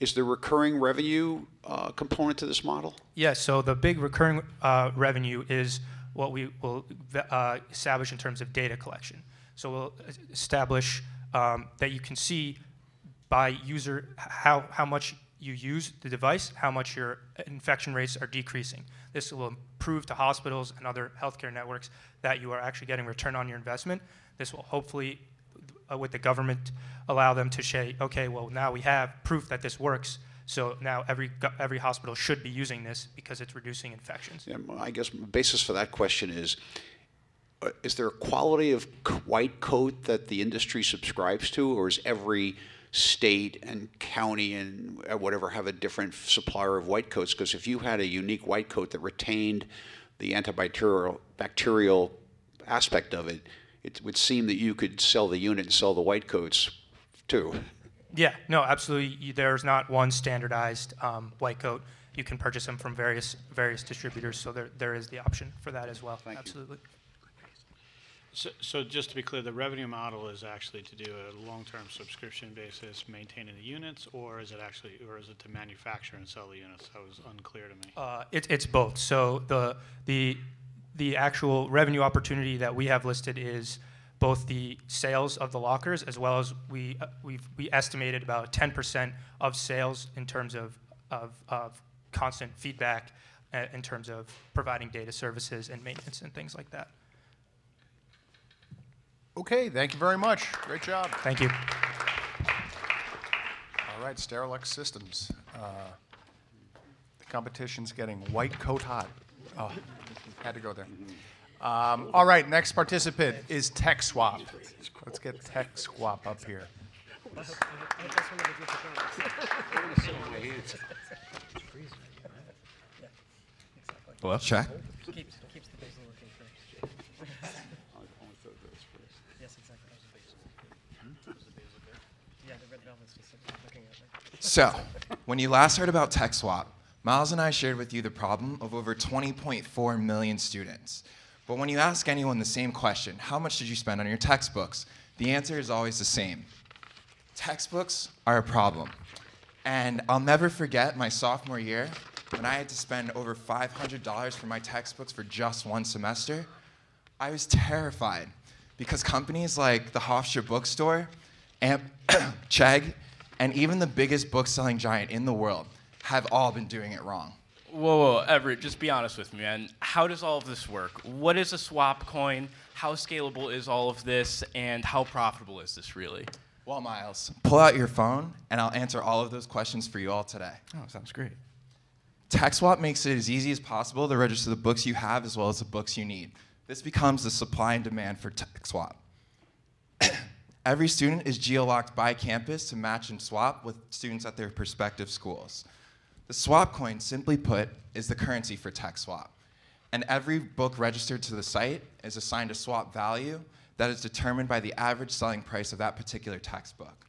Is there recurring revenue component to this model? Yes, so the big recurring revenue is what we will establish in terms of data collection. So we'll establish that you can see by user how much you use the device, how much your infection rates are decreasing. This will prove to hospitals and other healthcare networks that you are actually getting return on your investment. This will hopefully, with the government, allow them to say, okay, well, now we have proof that this works, so now every hospital should be using this because it's reducing infections. Yeah, I guess the basis for that question is there a quality of white coat that the industry subscribes to, or is every state and county and whatever have a different supplier of white coats? Because if you had a unique white coat that retained the antibacterial aspect of it, it would seem that you could sell the unit and sell the white coats too. Yeah, no, absolutely. There's not one standardized white coat. You can purchase them from various distributors, so there is the option for that as well. Thank absolutely. You. So just to be clear, the revenue model is actually to do a long-term subscription basis, maintaining the units, or is it to manufacture and sell the units? That was unclear to me. It's both. So the actual revenue opportunity that we have listed is both the sales of the lockers, as well as we estimated about 10% of sales in terms of constant feedback, in terms of providing data services and maintenance and things like that. Okay, thank you very much. Great job. Thank you. All right, Sterilux Systems. The competition's getting white coat hot. Oh, had to go there. All right, next participant is Tech Swap. Let's get Tech Swap up here. Hello? Check. Keeps the basil looking fresh. Yes, exactly. Yeah, the red velvet's just looking at me. So, when you last heard about Tech Swap, Miles and I shared with you the problem of over 20.4 million students. But when you ask anyone the same question, how much did you spend on your textbooks? The answer is always the same. Textbooks are a problem. And I'll never forget my sophomore year when I had to spend over $500 for my textbooks for just one semester. I was terrified because companies like the Hofstra bookstore, Chegg, and even the biggest book-selling giant in the world have all been doing it wrong. Whoa, Everett, just be honest with me, man. How does all of this work? What is a swap coin? How scalable is all of this? And how profitable is this really? Well, Miles, pull out your phone, and I'll answer all of those questions for you all today. Oh, sounds great. TechSwap makes it as easy as possible to register the books you have as well as the books you need. This becomes the supply and demand for TechSwap. Every student is geo-locked by campus to match and swap with students at their respective schools. The swap coin, simply put, is the currency for TechSwap. And every book registered to the site is assigned a swap value that is determined by the average selling price of that particular textbook.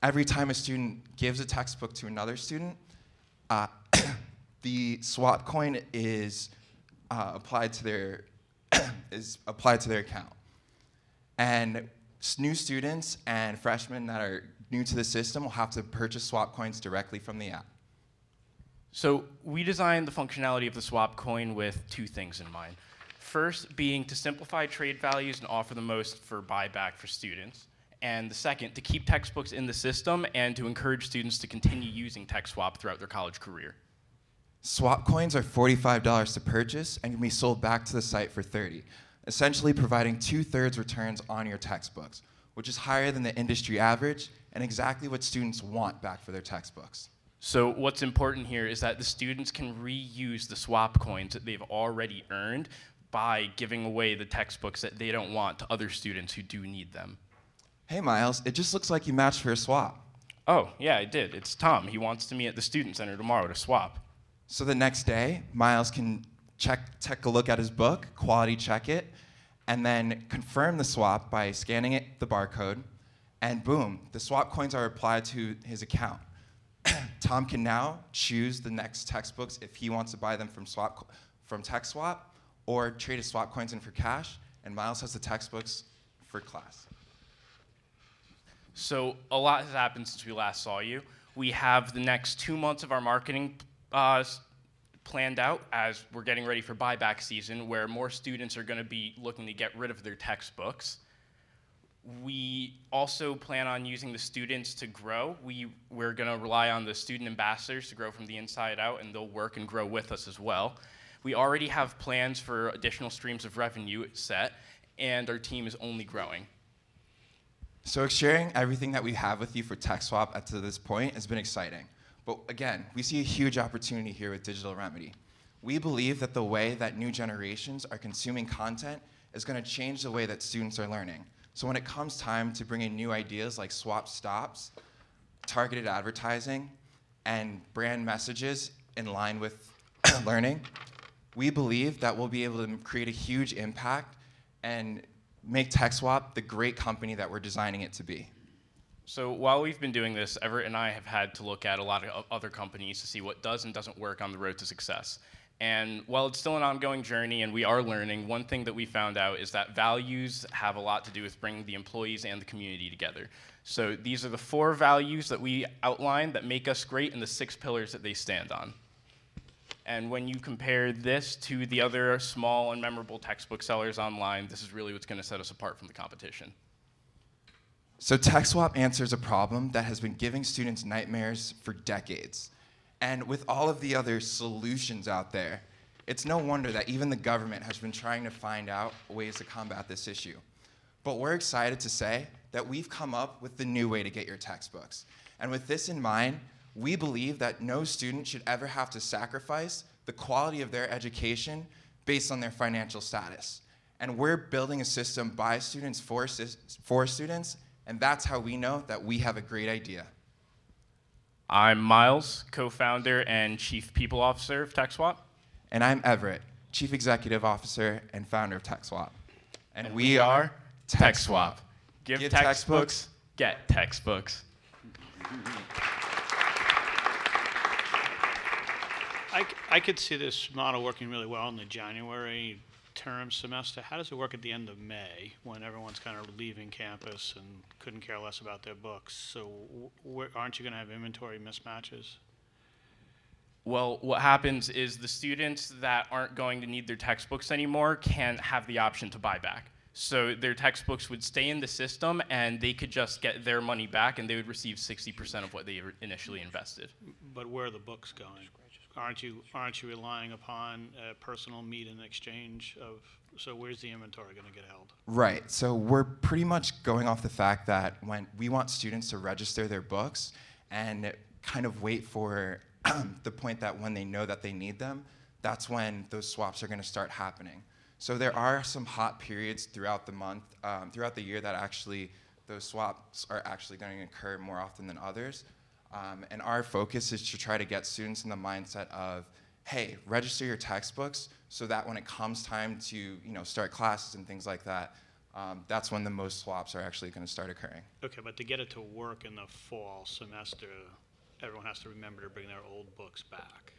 Every time a student gives a textbook to another student, the swap coin is applied to their account. And new students and freshmen that are new to the system will have to purchase swap coins directly from the app. So we designed the functionality of the swap coin with two things in mind. First being to simplify trade values and offer the most for buyback for students. And the second, to keep textbooks in the system and to encourage students to continue using TechSwap throughout their college career. Swap coins are $45 to purchase and can be sold back to the site for $30, essentially providing 2/3 returns on your textbooks, which is higher than the industry average and exactly what students want back for their textbooks. So what's important here is that the students can reuse the swap coins that they've already earned by giving away the textbooks that they don't want to other students who do need them. Hey Miles, it just looks like you matched for a swap. Oh, yeah, I did. It's Tom. He wants to meet at the Student Center tomorrow to swap. So the next day, Miles can take a look at his book, quality check it, and then confirm the swap by scanning the barcode, and boom, the swap coins are applied to his account. Tom can now choose the next textbooks if he wants to buy them from TechSwap or trade his swap coins in for cash, and Miles has the textbooks for class. So a lot has happened since we last saw you. We have the next 2 months of our marketing planned out as we're getting ready for buyback season, where more students are going to be looking to get rid of their textbooks. We also plan on using the students to grow. We're going to rely on the student ambassadors to grow from the inside out, and they'll work and grow with us as well. We already have plans for additional streams of revenue set, and our team is only growing. So sharing everything that we have with you for TechSwap up to this point has been exciting. But again, we see a huge opportunity here with Digital Remedy. We believe that the way that new generations are consuming content is going to change the way that students are learning. So when it comes time to bring in new ideas like swap stops, targeted advertising, and brand messages in line with learning, we believe that we'll be able to create a huge impact and make TechSwap the great company that we're designing it to be. So while we've been doing this, Everett and I have had to look at a lot of other companies to see what does and doesn't work on the road to success. And while it's still an ongoing journey and we are learning, one thing that we found out is that values have a lot to do with bringing the employees and the community together. So these are the 4 values that we outlined that make us great and the 6 pillars that they stand on. And when you compare this to the other small and memorable textbook sellers online, this is really what's going to set us apart from the competition. So TechSwap answers a problem that has been giving students nightmares for decades. And with all of the other solutions out there, it's no wonder that even the government has been trying to find out ways to combat this issue. But we're excited to say that we've come up with the new way to get your textbooks. And with this in mind, we believe that no student should ever have to sacrifice the quality of their education based on their financial status. And we're building a system by students for students, and that's how we know that we have a great idea. I'm Miles, co-founder and chief people officer of TechSwap. And I'm Everett, chief executive officer and founder of TechSwap. And we are TechSwap. Give textbooks, get textbooks. I could see this model working really well in the January term semester. How does it work at the end of May when everyone's kind of leaving campus and couldn't care less about their books? So aren't you going to have inventory mismatches? Well, what happens is the students that aren't going to need their textbooks anymore can have the option to buy back. So their textbooks would stay in the system and they could just get their money back and they would receive 60% of what they initially invested. But where are the books going? Aren't you relying upon a personal meet and exchange of, so where's the inventory going to get held? Right, so we're pretty much going off the fact that when we want students to register their books and kind of wait for the point that when they know that they need them, that's when those swaps are going to start happening. So there are some hot periods throughout the month, throughout the year that actually those swaps are actually going to occur more often than others. And our focus is to try to get students in the mindset of, hey, register your textbooks so that when it comes time to start classes and things like that, that's when the most swaps are actually going to start occurring. Okay, but to get it to work in the fall semester, everyone has to remember to bring their old books back.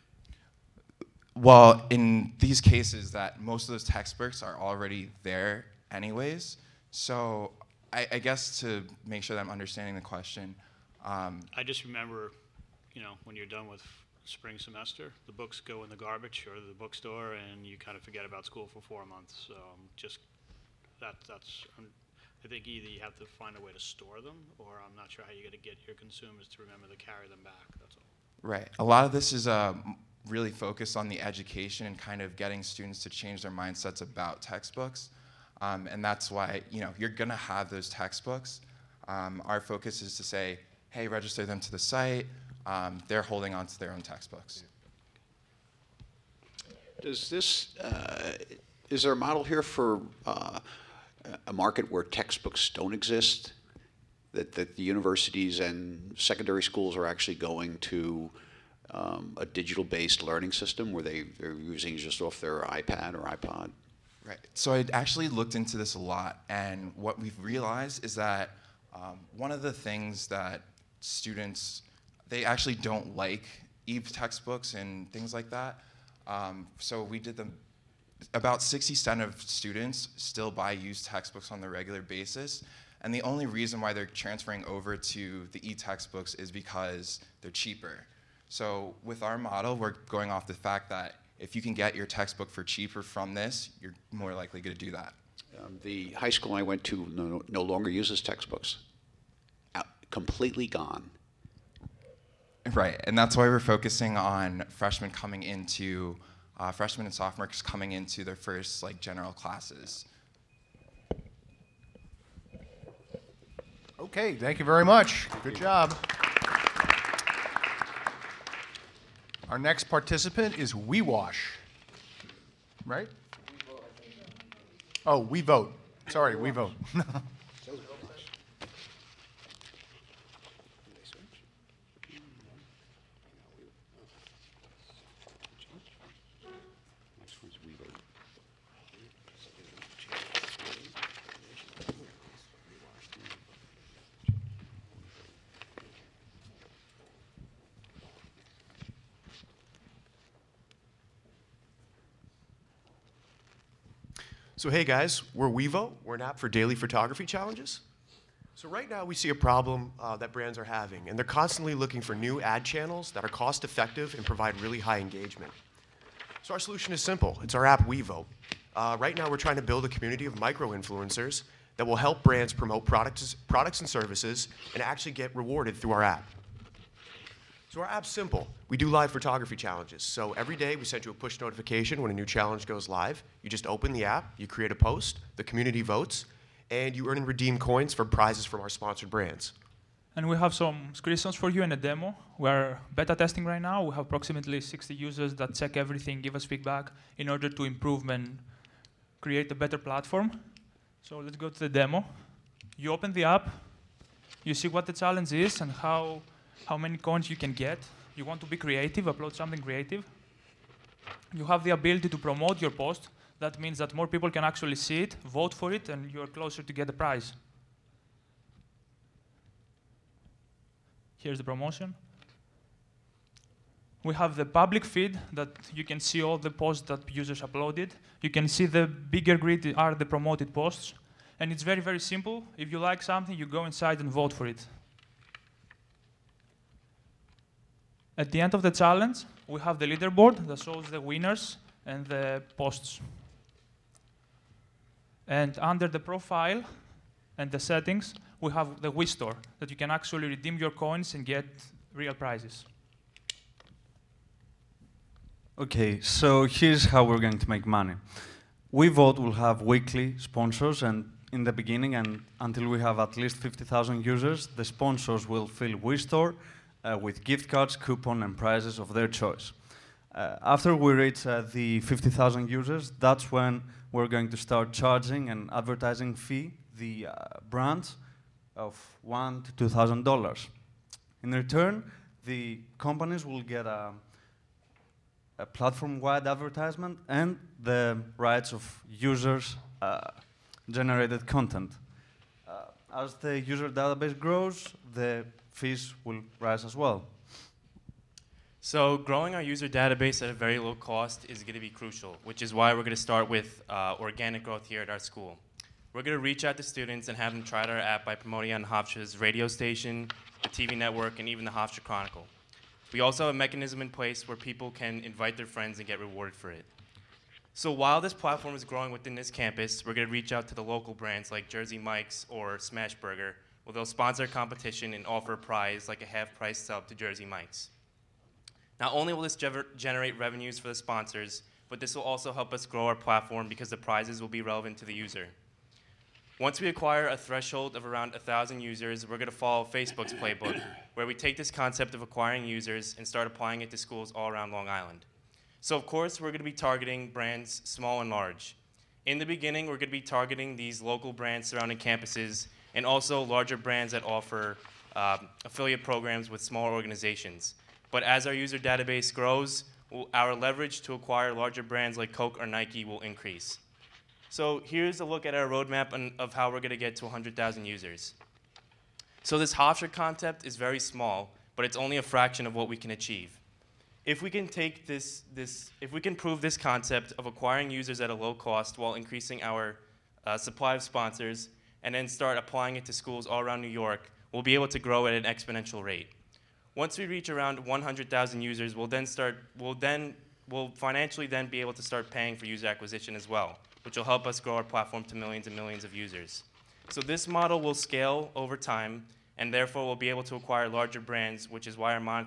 Well, in these cases that most of those textbooks are already there anyways, so I guess to make sure that I'm understanding the question, I just remember, when you're done with spring semester, the books go in the garbage or the bookstore, and you kind of forget about school for 4 months. So I think either you have to find a way to store them, or I'm not sure how you're going to get your consumers to remember to carry them back. That's all. Right. A lot of this is really focused on the education and kind of getting students to change their mindsets about textbooks, and that's why you're going to have those textbooks. Our focus is to say, hey, register them to the site. They're holding on to their own textbooks. Does this, is there a model here for a market where textbooks don't exist? That the universities and secondary schools are actually going to a digital-based learning system where they're using just off their iPad or iPod? Right. So I actually looked into this a lot, and what we've realized is that one of the things that students, they actually don't like e-textbooks and things like that. So we did them, about 60% of students still buy used textbooks on the regular basis. And the only reason why they're transferring over to the e-textbooks is because they're cheaper. So with our model, we're going off the fact that if you can get your textbook for cheaper from this, you're more likely going to do that. The high school I went to no longer uses textbooks. Completely gone. Right, and that's why we're focusing on freshmen and sophomores coming into their first general classes. Okay, thank you very much. Good job. Our next participant is WeWash, right? Oh, We Vote. Sorry, We Vote. So hey guys, we're Wevo. We're an app for daily photography challenges. So right now we see a problem that brands are having, and they're constantly looking for new ad channels that are cost effective and provide really high engagement. So our solution is simple. It's our app Wevo. Right now we're trying to build a community of micro-influencers that will help brands promote products and services and actually get rewarded through our app. So our app's simple. We do live photography challenges. So every day we send you a push notification when a new challenge goes live. You just open the app, you create a post, the community votes, and you earn and redeem coins for prizes from our sponsored brands. And we have some screenshots for you in a demo. We're beta testing right now. We have approximately 60 users that check everything, give us feedback in order to improve and create a better platform. So let's go to the demo. You open the app, you see what the challenge is and how many coins you can get. You want to be creative, upload something creative. You have the ability to promote your post. That means that more people can actually see it, vote for it, and you're closer to get the prize. Here's the promotion. We have the public feed that you can see all the posts that users uploaded. You can see the bigger grid are the promoted posts. And it's very, very simple. If you like something, you go inside and vote for it. At the end of the challenge, we have the leaderboard that shows the winners and the posts. And under the profile and the settings, we have the Wish Store that you can actually redeem your coins and get real prizes. Okay, so here's how we're going to make money. WeVote will have weekly sponsors, and in the beginning, and until we have at least 50,000 users, the sponsors will fill WeStore with gift cards, coupon, and prizes of their choice. After we reach the 50,000 users, that's when we're going to start charging an advertising fee, the brands, of $1,000 to $2,000. In return, the companies will get a platform-wide advertisement and the rights of users generated content. As the user database grows, the fees will rise as well. So growing our user database at a very low cost is going to be crucial, which is why we're going to start with organic growth here at our school. We're going to reach out to students and have them try our app by promoting on Hofstra's radio station, the TV network, and even the Hofstra Chronicle. We also have a mechanism in place where people can invite their friends and get rewarded for it. So while this platform is growing within this campus, we're going to reach out to the local brands like Jersey Mike's or Smashburger, where they'll sponsor a competition and offer a prize like a half-price sub to Jersey Mike's. Not only will this generate revenues for the sponsors, but this will also help us grow our platform because the prizes will be relevant to the user. Once we acquire a threshold of around 1,000 users, we're going to follow Facebook's playbook, where we take this concept of acquiring users and start applying it to schools all around Long Island. So of course, we're going to be targeting brands small and large. In the beginning, we're going to be targeting these local brands surrounding campuses and also larger brands that offer affiliate programs with smaller organizations. But as our user database grows, our leverage to acquire larger brands like Coke or Nike will increase. So here's a look at our roadmap of how we're going to get to 100,000 users. So this Hofstra concept is very small, but it's only a fraction of what we can achieve. If we can take if we can prove this concept of acquiring users at a low cost while increasing our supply of sponsors, and then start applying it to schools all around New York, we'll be able to grow at an exponential rate. Once we reach around 100,000 users, we'll financially then be able to start paying for user acquisition as well, which will help us grow our platform to millions and millions of users. So this model will scale over time, and therefore we'll be able to acquire larger brands, which is why our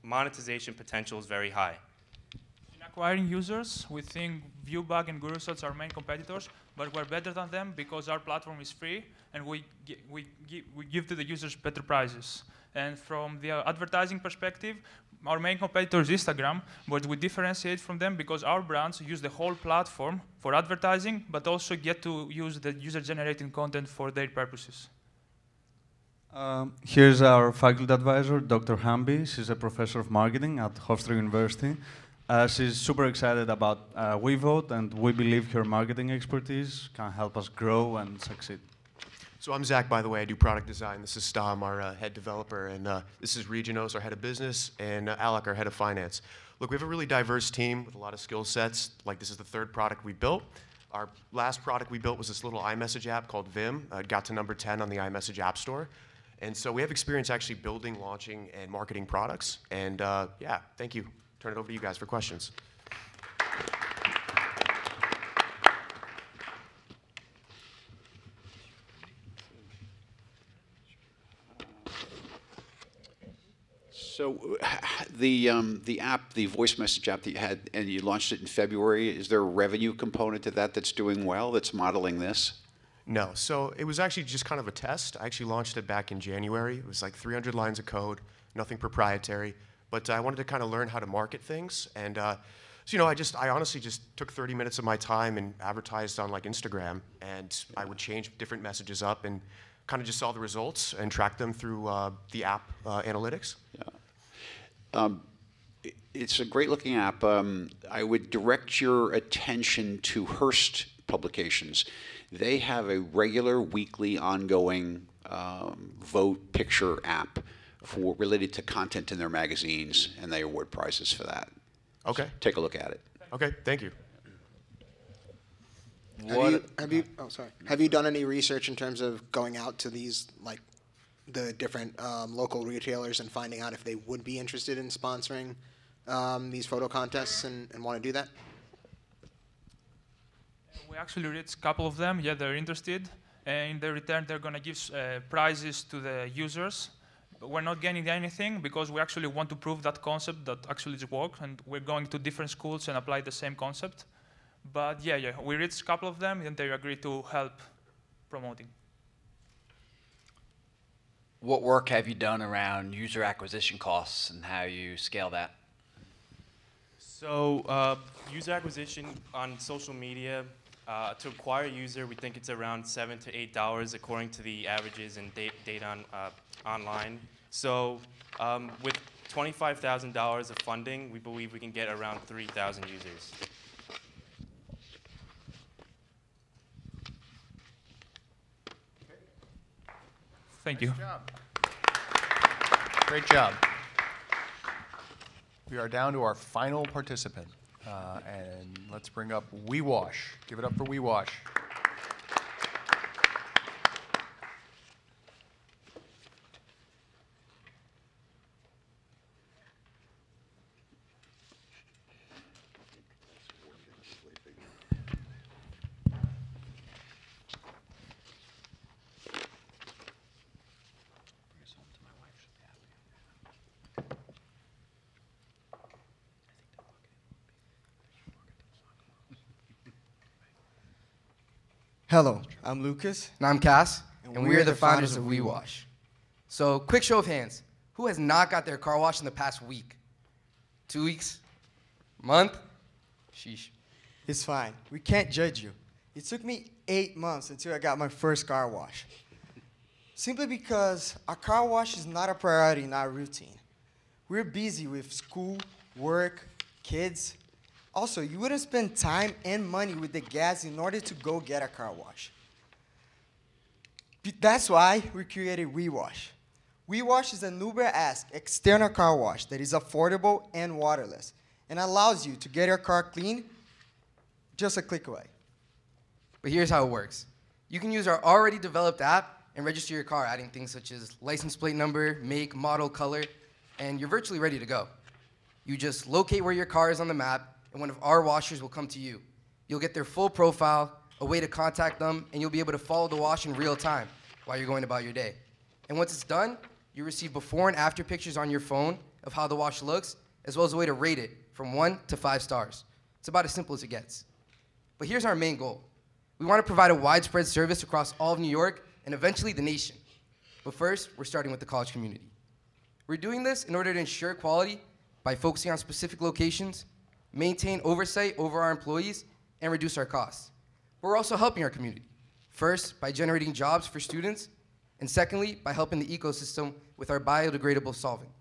monetization potential is very high. In acquiring users, we think ViewBug and GuruShots are main competitors, but we're better than them because our platform is free and we give to the users better prices. And from the advertising perspective, our main competitor is Instagram, but we differentiate from them because our brands use the whole platform for advertising, but also get to use the user-generated content for their purposes. Here's our faculty advisor, Dr. Hamby. She's a professor of marketing at Hofstra University. She's super excited about WeVote, and we believe her marketing expertise can help us grow and succeed. So I'm Zach, by the way. I do product design. This is Stam, our head developer, and this is Regionos, our head of business, and Alec, our head of finance. Look, we have a really diverse team with a lot of skill sets. Like, this is the third product we built. Our last product we built was this little iMessage app called Vim. It got to number 10 on the iMessage App Store. And so we have experience actually building, launching, and marketing products. And yeah, thank you. Turn it over to you guys for questions. So the app, the voice message app that you had, and you launched it in February, is there a revenue component to that that's doing well, that's modeling this? No, so it was actually just kind of a test. I actually launched it back in January. It was like 300 lines of code, nothing proprietary. But I wanted to kind of learn how to market things. And So, you know, I honestly just took 30 minutes of my time and advertised on like Instagram, and I would change different messages up and kind of just saw the results and track them through the app analytics. It's a great looking app. I would direct your attention to Hearst Publications. They have a regular, weekly, ongoing vote picture app related to content in their magazines, and they award prizes for that. Okay. So take a look at it. Okay, thank you. Have you done any research in terms of going out to these, like, the different local retailers and finding out if they would be interested in sponsoring these photo contests and want to do that? We actually reached a couple of them. Yeah, they're interested. And in the return, they're going to give prizes to the users. But we're not getting anything because we actually want to prove that concept that actually it works. And we're going to different schools and apply the same concept. But yeah, we reached a couple of them, and they agreed to help promoting. What work have you done around user acquisition costs and how you scale that? So user acquisition on social media, to acquire a user, we think it's around $7 to $8 according to the averages and data on, online. So with $25,000 of funding, we believe we can get around 3,000 users. Thank you. Nice job. Great job. We are down to our final participant. And let's bring up WeWash. Give it up for WeWash. Hello, I'm Lucas. And I'm Cass. And we are the founders of WeWash. So, quick show of hands. Who has not got their car washed in the past week? 2 weeks? Month? Sheesh. It's fine. We can't judge you. It took me 8 months until I got my first car wash. Simply because a car wash is not a priority in our routine. We're busy with school, work, kids. Also, you wouldn't spend time and money with the gas in order to go get a car wash. That's why we created WeWash. WeWash is an Uber-esque external car wash that is affordable and waterless and allows you to get your car clean just a click away. But here's how it works. You can use our already developed app and register your car, adding things such as license plate number, make, model, color, and you're virtually ready to go. You just locate where your car is on the map, and one of our washers will come to you. You'll get their full profile, a way to contact them, and you'll be able to follow the wash in real time while you're going about your day. And once it's done, you receive before and after pictures on your phone of how the wash looks, as well as a way to rate it from 1 to 5 stars. It's about as simple as it gets. But here's our main goal. We want to provide a widespread service across all of New York and eventually the nation. But first, we're starting with the college community. We're doing this in order to ensure quality by focusing on specific locations, maintain oversight over our employees, and reduce our costs. But we're also helping our community. First, by generating jobs for students, and secondly, by helping the ecosystem with our biodegradable solvent.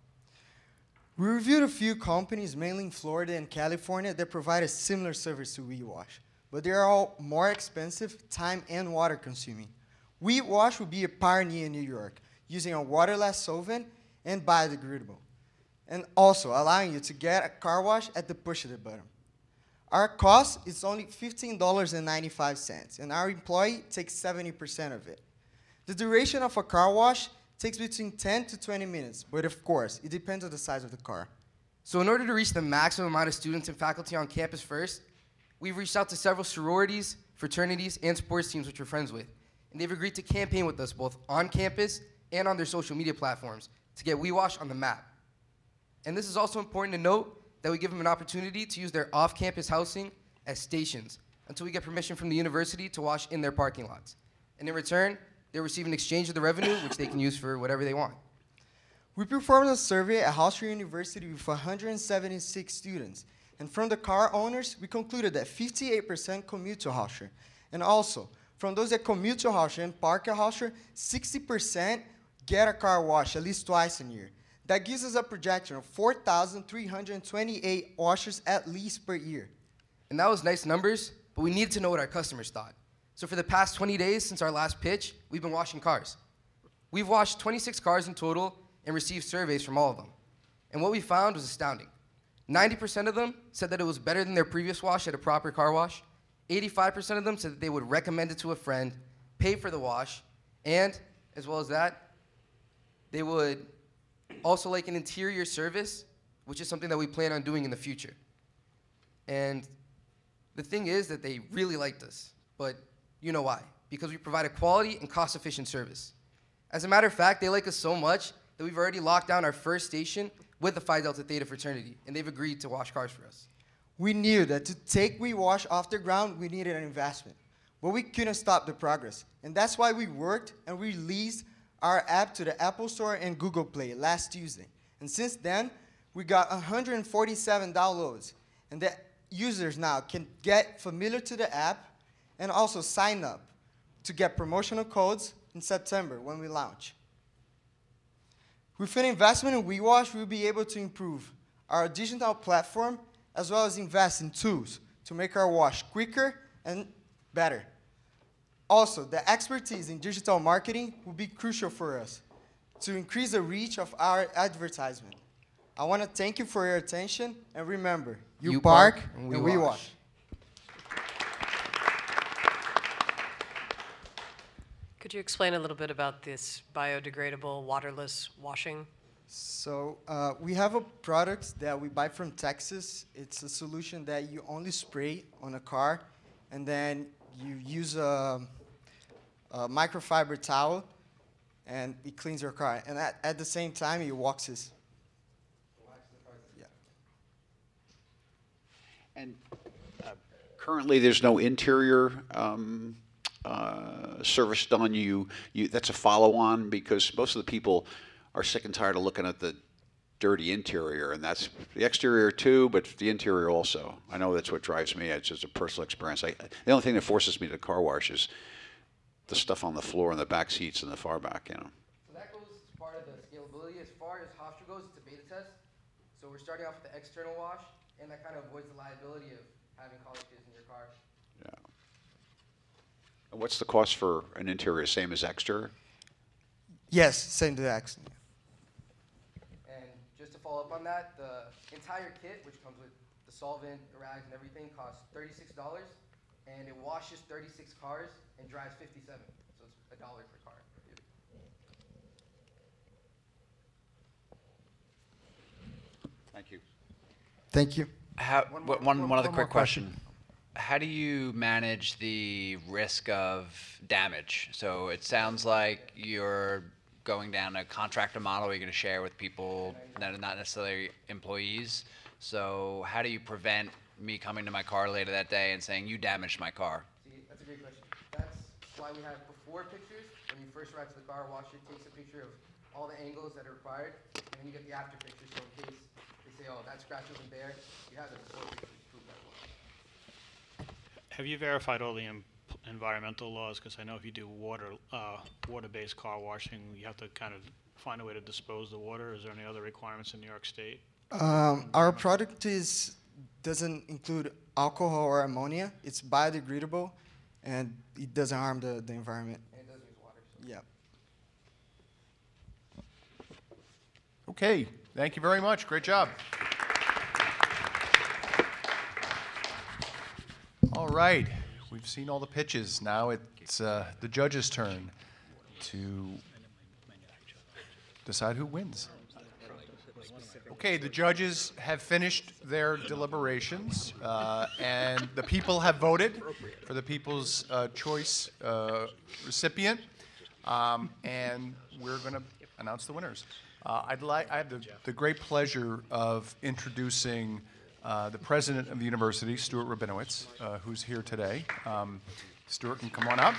We reviewed a few companies, mainly in Florida and California, that provide a similar service to WeWash, but they are all more expensive, time and water consuming. WeWash will be a pioneer in New York, using a waterless solvent and biodegradable, and also allowing you to get a car wash at the push of the button. Our cost is only $15.95, and our employee takes 70% of it. The duration of a car wash takes between 10 to 20 minutes, but of course, it depends on the size of the car. So in order to reach the maximum amount of students and faculty on campus first, we've reached out to several sororities, fraternities, and sports teams which we're friends with, and they've agreed to campaign with us both on campus and on their social media platforms to get WeWash on the map. And this is also important to note that we give them an opportunity to use their off-campus housing as stations until we get permission from the university to wash in their parking lots. And in return, they receive an exchange of the revenue, which they can use for whatever they want. We performed a survey at Hofstra University with 176 students. And from the car owners, we concluded that 58% commute to Hofstra. And also, from those that commute to Hofstra and park at Hofstra, 60% get a car wash at least twice a year. That gives us a projection of 4,328 washers at least per year. And that was nice numbers, but we needed to know what our customers thought. So for the past 20 days since our last pitch, we've been washing cars. We've washed 26 cars in total and received surveys from all of them. And what we found was astounding. 90% of them said that it was better than their previous wash at a proper car wash. 85% of them said that they would recommend it to a friend, pay for the wash, and, as well as that, they would also like an interior service, which is something that we plan on doing in the future. And the thing is that they really liked us, but you know why? Because we provide a quality and cost-efficient service. As a matter of fact, they like us so much that we've already locked down our first station with the Phi Delta Theta fraternity, and they've agreed to wash cars for us. We knew that to take WeWash off the ground, we needed an investment. But we couldn't stop the progress. And that's why we worked and released our app to the Apple Store and Google Play last Tuesday. And since then, we got 147 downloads. And the users now can get familiar to the app and also sign up to get promotional codes in September when we launch. With an investment in WeWash, we'll be able to improve our digital platform as well as invest in tools to make our wash quicker and better. Also, the expertise in digital marketing will be crucial for us to increase the reach of our advertisement. I want to thank you for your attention, and remember, you park and we wash. Could you explain a little bit about this biodegradable waterless washing? So we have a product that we buy from Texas. It's a solution that you only spray on a car, and then you use a microfiber towel, and it cleans your car. And at the same time, it waxes. Yeah. And currently, there's no interior service done. That's a follow-on because most of the people are sick and tired of looking at the dirty interior, and that's the exterior too, but the interior also. I know that's what drives me. It's just a personal experience. The only thing that forces me to car wash is the stuff on the floor in the back seats and the far back, So that goes as part of the scalability. As far as Hofstra goes, it's a beta test. So we're starting off with the external wash, and that kind of avoids the liability of having college kids in your car. Yeah. And what's the cost for an interior? Same as exterior? Yes, same to the exterior. And just to follow up on that, the entire kit, which comes with the solvent, the rags, and everything, costs $36, and it washes 36 cars and dries 57. So it's $1 per car. Thank you. Thank you. One other quick question. How do you manage the risk of damage? So it sounds like you're going down a contractor model. You're going to share with people that are not necessarily employees. So how do you prevent me coming to my car later that day and saying, you damaged my car? See, that's a great question. That's why we have before pictures. When you first arrive to the car, washer takes a picture of all the angles that are required, and then you get the after picture. So in case they say, oh, that scratch wasn't there, you have the before pictures to prove that one. Have you verified all the environmental laws? Because I know if you do water-based car washing, you have to kind of find a way to dispose the water. Is there any other requirements in New York State? Our product doesn't include alcohol or ammonia. It's biodegradable, and it doesn't harm the environment. And it doesn't use water. So. Yeah. Okay, thank you very much. Great job. All right, we've seen all the pitches. Now it's the judge's turn to decide who wins. Okay, the judges have finished their deliberations, and the people have voted for the People's Choice recipient, and we're going to announce the winners. I have the great pleasure of introducing the president of the university, Stuart Rabinowitz, who's here today. Stuart can come on up.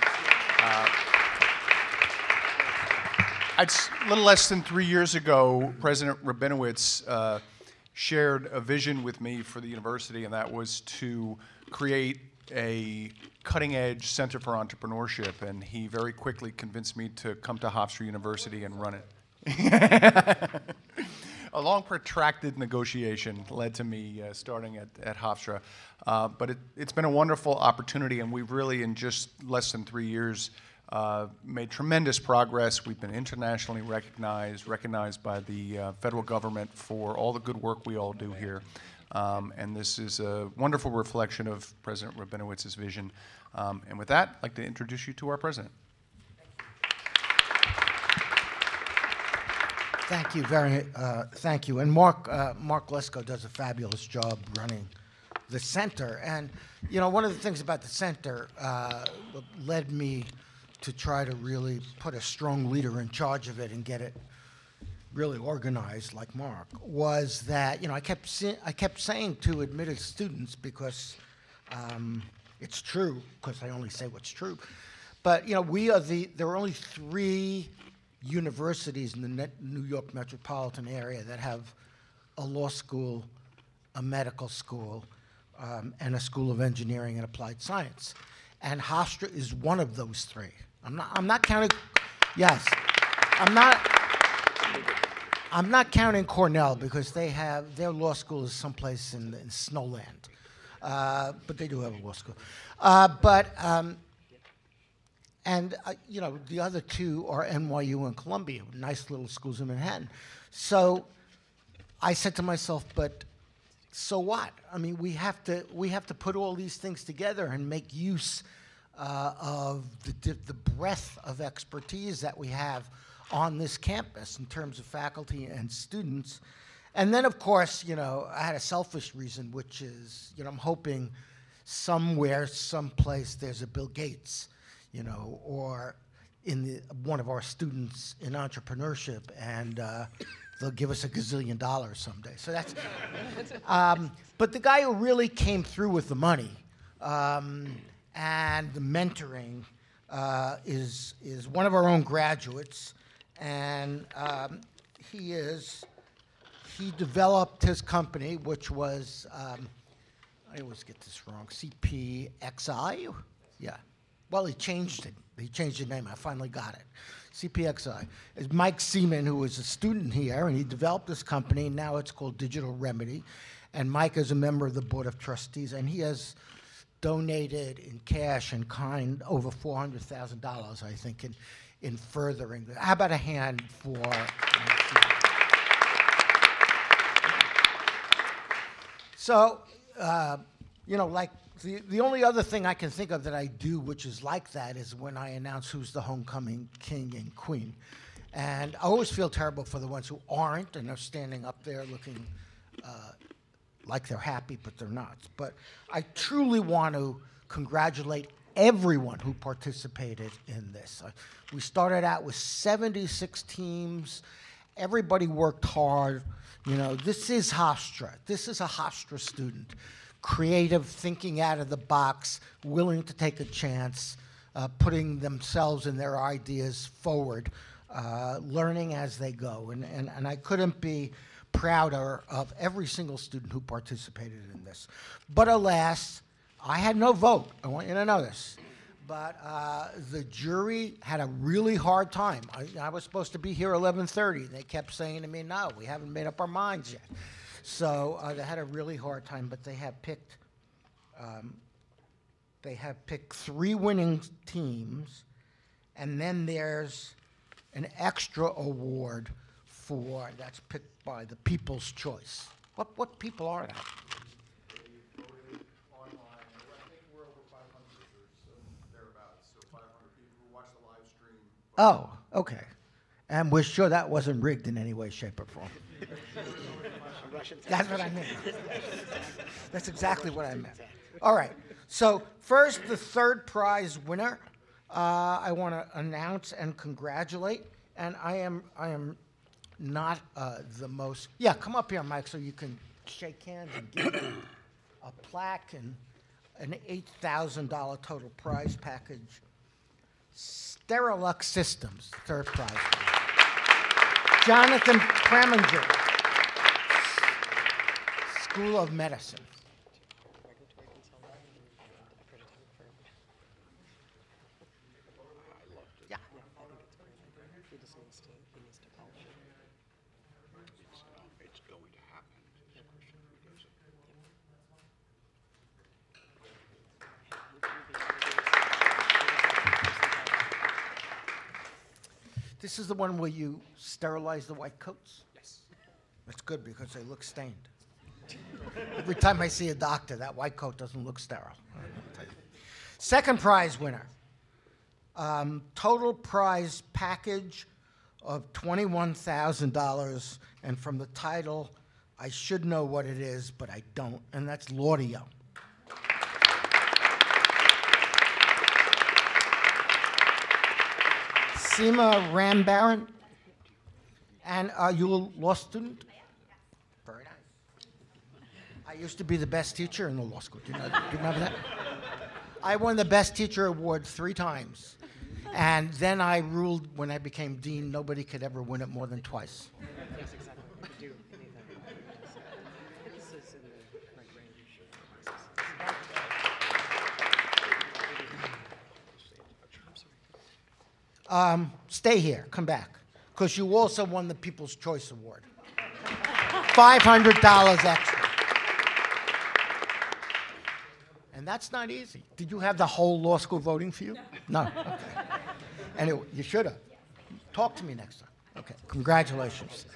A little less than 3 years ago, President Rabinowitz shared a vision with me for the university, and that was to create a cutting-edge center for entrepreneurship, and he very quickly convinced me to come to Hofstra University and run it. A long, protracted negotiation led to me starting at Hofstra, but it's been a wonderful opportunity, and we've really, in just less than 3 years, made tremendous progress. We've been internationally recognized by the federal government for all the good work we all do here. And this is a wonderful reflection of President Rabinowitz's vision. And with that, I'd like to introduce you to our president. Thank you thank you. And Mark Lesko does a fabulous job running the center. And you know, one of the things about the center led me to try to really put a strong leader in charge of it and get it really organized like Mark, was that, you know, I kept saying to admitted students, because it's true, because I only say what's true, but you know, there are only 3 universities in the New York metropolitan area that have a law school, a medical school, and a school of engineering and applied science. And Hofstra is one of those 3. I'm not counting, yes, I'm not counting Cornell, because their law school is someplace in Snowland. But they do have a law school. You know, the other 2 are NYU and Columbia, nice little schools in Manhattan. So I said to myself, but so what? I mean, we have to put all these things together and make use of the breadth of expertise that we have on this campus in terms of faculty and students. And then, of course, you know, I had a selfish reason, which is, you know, I'm hoping somewhere, someplace, there's a Bill Gates, you know, or one of our students in entrepreneurship, and they'll give us $1 gazillion someday. So that's, but the guy who really came through with the money and the mentoring is one of our own graduates, and he developed his company, which was, I always get this wrong, CPXI? Yeah. Well, he changed it. He changed the name. I finally got it. CPXI. It's Mike Seaman, who was a student here, and he developed this company. Now it's called Digital Remedy. And Mike is a member of the Board of Trustees, and he has donated in cash and kind over $400,000, I think, in furthering the. How about a hand for Mike Seaman? So, you know, like, the only other thing I can think of that I do, which is like that, is when I announce who's the homecoming king and queen. And I always feel terrible for the ones who aren't and are standing up there looking like they're happy, but they're not. But I truly want to congratulate everyone who participated in this. We started out with 76 teams. Everybody worked hard. You know, this is Hofstra. This is a Hofstra student. Creative, thinking out of the box, willing to take a chance, putting themselves and their ideas forward, learning as they go. And I couldn't be prouder of every single student who participated in this. But alas, I had no vote. I want you to know this. But the jury had a really hard time. I was supposed to be here 11:30. They kept saying to me, no, we haven't made up our minds yet. So they had a really hard time, but they have picked 3 winning teams, and then there's an extra award that's picked by the People's Choice. What people are that? Oh, okay. And we're sure that wasn't rigged in any way, shape, or form. That's what I meant. That's exactly what I meant. All right. So first, the 3rd prize winner, I want to announce and congratulate. And I am not the most. Yeah, come up here, Mike, so you can shake hands and give you a plaque and an $8,000 total prize package. Sterilux Systems, 3rd prize. Jonathan Preminger. School of Medicine. Yeah. It's going to happen. This is the one where you sterilize the white coats? Yes. That's good because they look stained. Every time I see a doctor, that white coat doesn't look sterile. Second prize winner. Total prize package of $21,000, and from the title, I should know what it is, but I don't, and that's Laudio. Seema Rambaran. And are you a law student? Very nice. I used to be the best teacher in the law school. Do you remember that? I won the Best Teacher Award 3 times. And then I ruled when I became dean, nobody could ever win it more than twice. Yes, exactly. We could do anything. This is in the correct range. Stay here. Come back. Because you also won the People's Choice Award. $500 extra. And that's not easy. Did you have the whole law school voting for you? No. Okay. Anyway, you should have. Talk to me next time. Okay. Congratulations.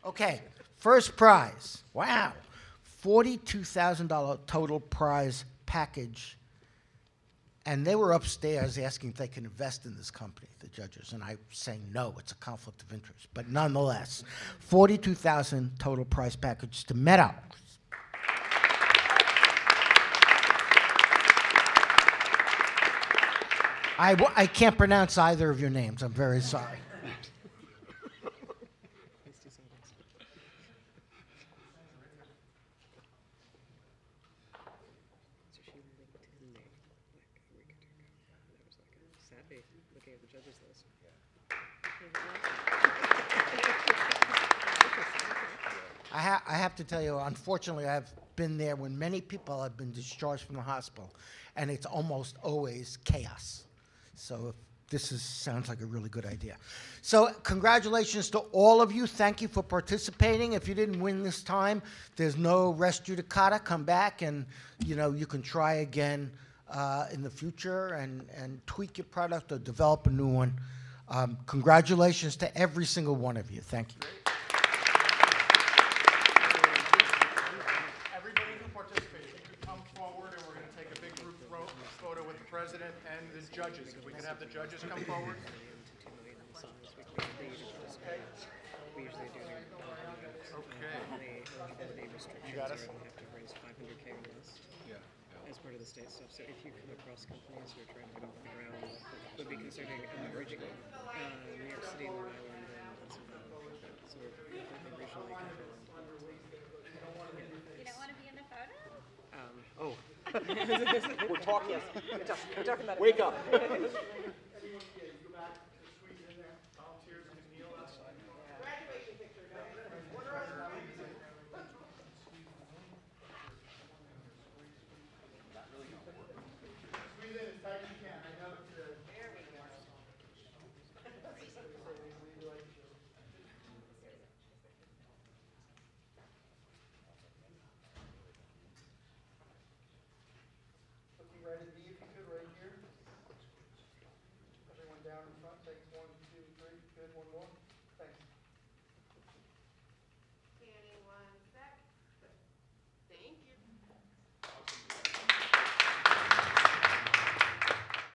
Okay. First prize. Wow. $42,000 total prize package. And they were upstairs asking if they can invest in this company, the judges, and I saying no, it's a conflict of interest. But nonetheless, $42,000 total prize package to Meadow. I can't pronounce either of your names. I'm very sorry. Looking at the judges list. I have to tell you, unfortunately, I've been there when many people have been discharged from the hospital, and it's almost always chaos. So this sounds like a really good idea. So congratulations to all of you. Thank you for participating. If you didn't win this time, there's no res judicata. Come back and you can try again in the future and tweak your product or develop a new one. Congratulations to every single one of you. Thank you. Everybody who participated, you could come forward and we're going to take a big group photo with the president and the judges. If we could have the judges come forward. We usually do. Okay. You got us? We have to raise $500K or less. As part of the state stuff. So if you come across companies who are trying to get off the ground, would be considering emerging New York City, Long Island, and Pennsylvania. So we're definitely regionally controlled. You don't want to be in the photo? We're talking. Yes. We're talking about it. Wake up.